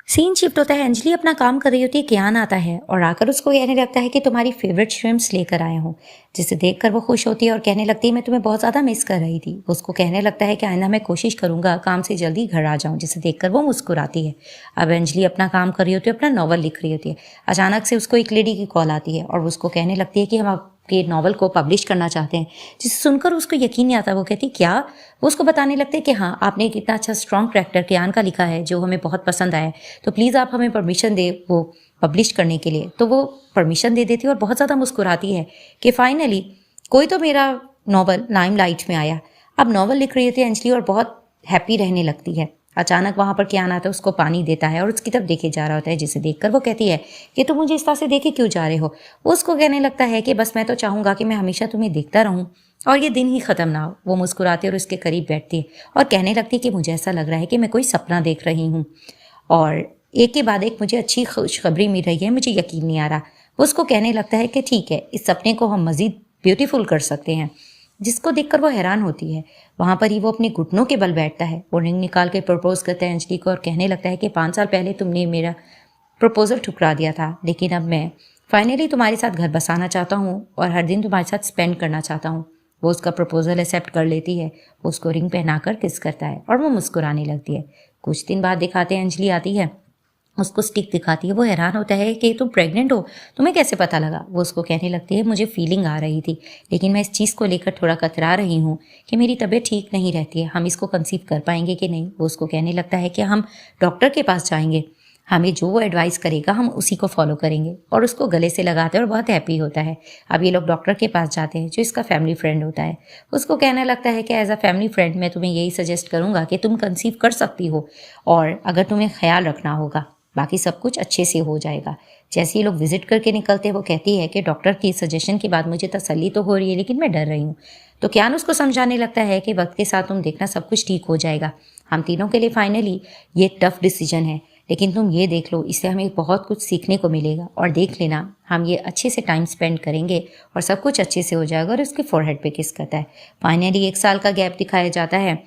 सीन शिफ्ट होता है। अंजलि अपना काम कर रही होती है। कियान आता है और आकर उसको कहने लगता है कि तुम्हारी फेवरेट श्रिम्प्स लेकर आया हूँ, जिसे देखकर वो खुश होती है और कहने लगती है मैं तुम्हें बहुत ज़्यादा मिस कर रही थी। वो उसको कहने लगता है कि आइंदा मैं कोशिश करूँगा काम से जल्दी घर आ जाऊँ, जिसे देखकर वो मुस्कुराती है। अब अंजलि अपना काम कर रही होती है, अपना नॉवल लिख रही होती है। अचानक से उसको एक लेडी की कॉल आती है और वो उसको कहने लगती है कि हम के नॉवल को पब्लिश करना चाहते हैं, जिसे सुनकर उसको यकीन नहीं आता। वो कहती क्या? वो उसको बताने लगते हैं कि हाँ आपने एक इतना अच्छा स्ट्रॉन्ग कैरेक्टर कियान का लिखा है जो हमें बहुत पसंद आया है, तो प्लीज़ आप हमें परमिशन दे वो पब्लिश करने के लिए। तो वो परमिशन दे देती है और बहुत ज़्यादा मुस्कुराती है कि फाइनली कोई तो मेरा नॉवल लाइमलाइट में आया। अब नॉवल लिख रही होती है अंजलि और बहुत हैप्पी रहने लगती है। अचानक वहाँ पर कियान आता है, उसको पानी देता है और उसकी तरफ देखे जा रहा होता है, जिसे देखकर वो कहती है कि तुम मुझे इस तरह से देखे क्यों जा रहे हो। वो उसको कहने लगता है कि बस मैं तो चाहूँगा कि मैं हमेशा तुम्हें देखता रहूँ और ये दिन ही ख़त्म ना हो। वो मुस्कुराती और उसके करीब बैठती है और कहने लगती है कि मुझे ऐसा लग रहा है कि मैं कोई सपना देख रही हूँ और एक के बाद एक मुझे अच्छी खुशखबरी मिल रही है, मुझे यकीन नहीं आ रहा। वो उसको कहने लगता है कि ठीक है, इस सपने को हम मज़ीद ब्यूटीफुल कर सकते हैं, जिसको देखकर वो हैरान होती है। वहाँ पर ही वो अपने घुटनों के बल बैठता है। वो रिंग निकाल के प्रपोज करता है अंजलि को और कहने लगता है कि 5 साल पहले तुमने मेरा प्रपोजल ठुकरा दिया था, लेकिन अब मैं फाइनली तुम्हारे साथ घर बसाना चाहता हूँ और हर दिन तुम्हारे साथ स्पेंड करना चाहता हूँ। वो उसका प्रपोजल एक्सेप्ट कर लेती है, वो उसको रिंग पहनाकर किस करता है और वो मुस्कुराने लगती है। कुछ दिन बाद दिखाते हैं अंजलि आती है, उसको स्टिक दिखाती है। वो हैरान होता है कि तुम प्रेग्नेंट हो, तुम्हें कैसे पता लगा? वो उसको कहने लगती है, मुझे फीलिंग आ रही थी, लेकिन मैं इस चीज़ को लेकर थोड़ा कतरा रही हूँ कि मेरी तबीयत ठीक नहीं रहती है, हम इसको कंसीव कर पाएंगे कि नहीं। वो उसको कहने लगता है कि हम डॉक्टर के पास जाएंगे, हमें जो वो एडवाइस करेगा हम उसी को फॉलो करेंगे, और उसको गले से लगाते हैं और बहुत हैप्पी होता है। अब ये लोग डॉक्टर के पास जाते हैं जो इसका फैमिली फ्रेंड होता है। उसको कहने लगता है कि एज अ फैमिली फ्रेंड मैं तुम्हें यही सजेस्ट करूँगा कि तुम कंसीव कर सकती हो, और अगर तुम्हें ख्याल रखना होगा बाकी सब कुछ अच्छे से हो जाएगा। जैसे ये लोग विजिट करके निकलते हैं, वो कहती है कि डॉक्टर की सजेशन के बाद मुझे तसल्ली तो हो रही है, लेकिन मैं डर रही हूँ। तो क्यान उसको समझाने लगता है कि वक्त के साथ तुम देखना सब कुछ ठीक हो जाएगा। हम तीनों के लिए फाइनली ये टफ डिसीजन है, लेकिन तुम ये देख लो, इससे हमें बहुत कुछ सीखने को मिलेगा, और देख लेना हम ये अच्छे से टाइम स्पेंड करेंगे और सब कुछ अच्छे से हो जाएगा। और उसके फोरहेड पे किस करता है। फाइनली 1 साल का गैप दिखाया जाता है।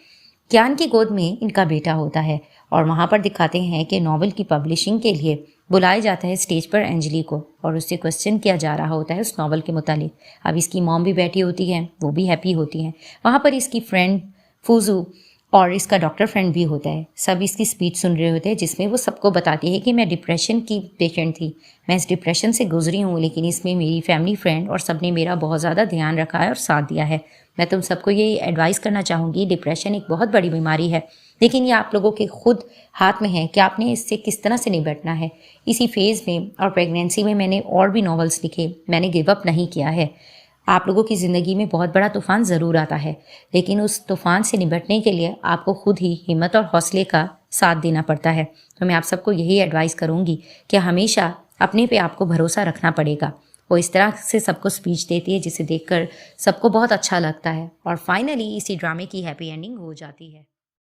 क्यान की गोद में इनका बेटा होता है, और वहाँ पर दिखाते हैं कि नॉवल की पब्लिशिंग के लिए बुलाया जाता है स्टेज पर अंजलि को, और उससे क्वेश्चन किया जा रहा होता है उस नॉवल के मुतालिक। अब इसकी मॉम भी बैठी होती है, वो भी हैप्पी होती हैं। वहाँ पर इसकी फ्रेंड फूजू और इसका डॉक्टर फ्रेंड भी होता है। सब इसकी स्पीच सुन रहे होते हैं, जिसमें वो सबको बताती है कि मैं डिप्रेशन की पेशेंट थी, मैं इस डिप्रेशन से गुजरी हूँ, लेकिन इसमें मेरी फैमिली फ्रेंड और सबने मेरा बहुत ज़्यादा ध्यान रखा है और साथ दिया है। मैं तुम सबको ये एडवाइस करना चाहूँगी, डिप्रेशन एक बहुत बड़ी बीमारी है, लेकिन ये आप लोगों के खुद हाथ में है कि आपने इससे किस तरह से निपटना है। इसी फेज़ में और प्रेगनेंसी में मैंने और भी नॉवेल्स लिखे, मैंने गिव अप नहीं किया है। आप लोगों की ज़िंदगी में बहुत बड़ा तूफ़ान ज़रूर आता है, लेकिन उस तूफ़ान से निपटने के लिए आपको खुद ही हिम्मत और हौसले का साथ देना पड़ता है। तो मैं आप सबको यही एडवाइस करूँगी कि हमेशा अपने पे आपको भरोसा रखना पड़ेगा। वो इस तरह से सबको स्पीच देती है जिसे देखकर सबको बहुत अच्छा लगता है, और फाइनली इसी ड्रामे की हैप्पी एंडिंग हो जाती है।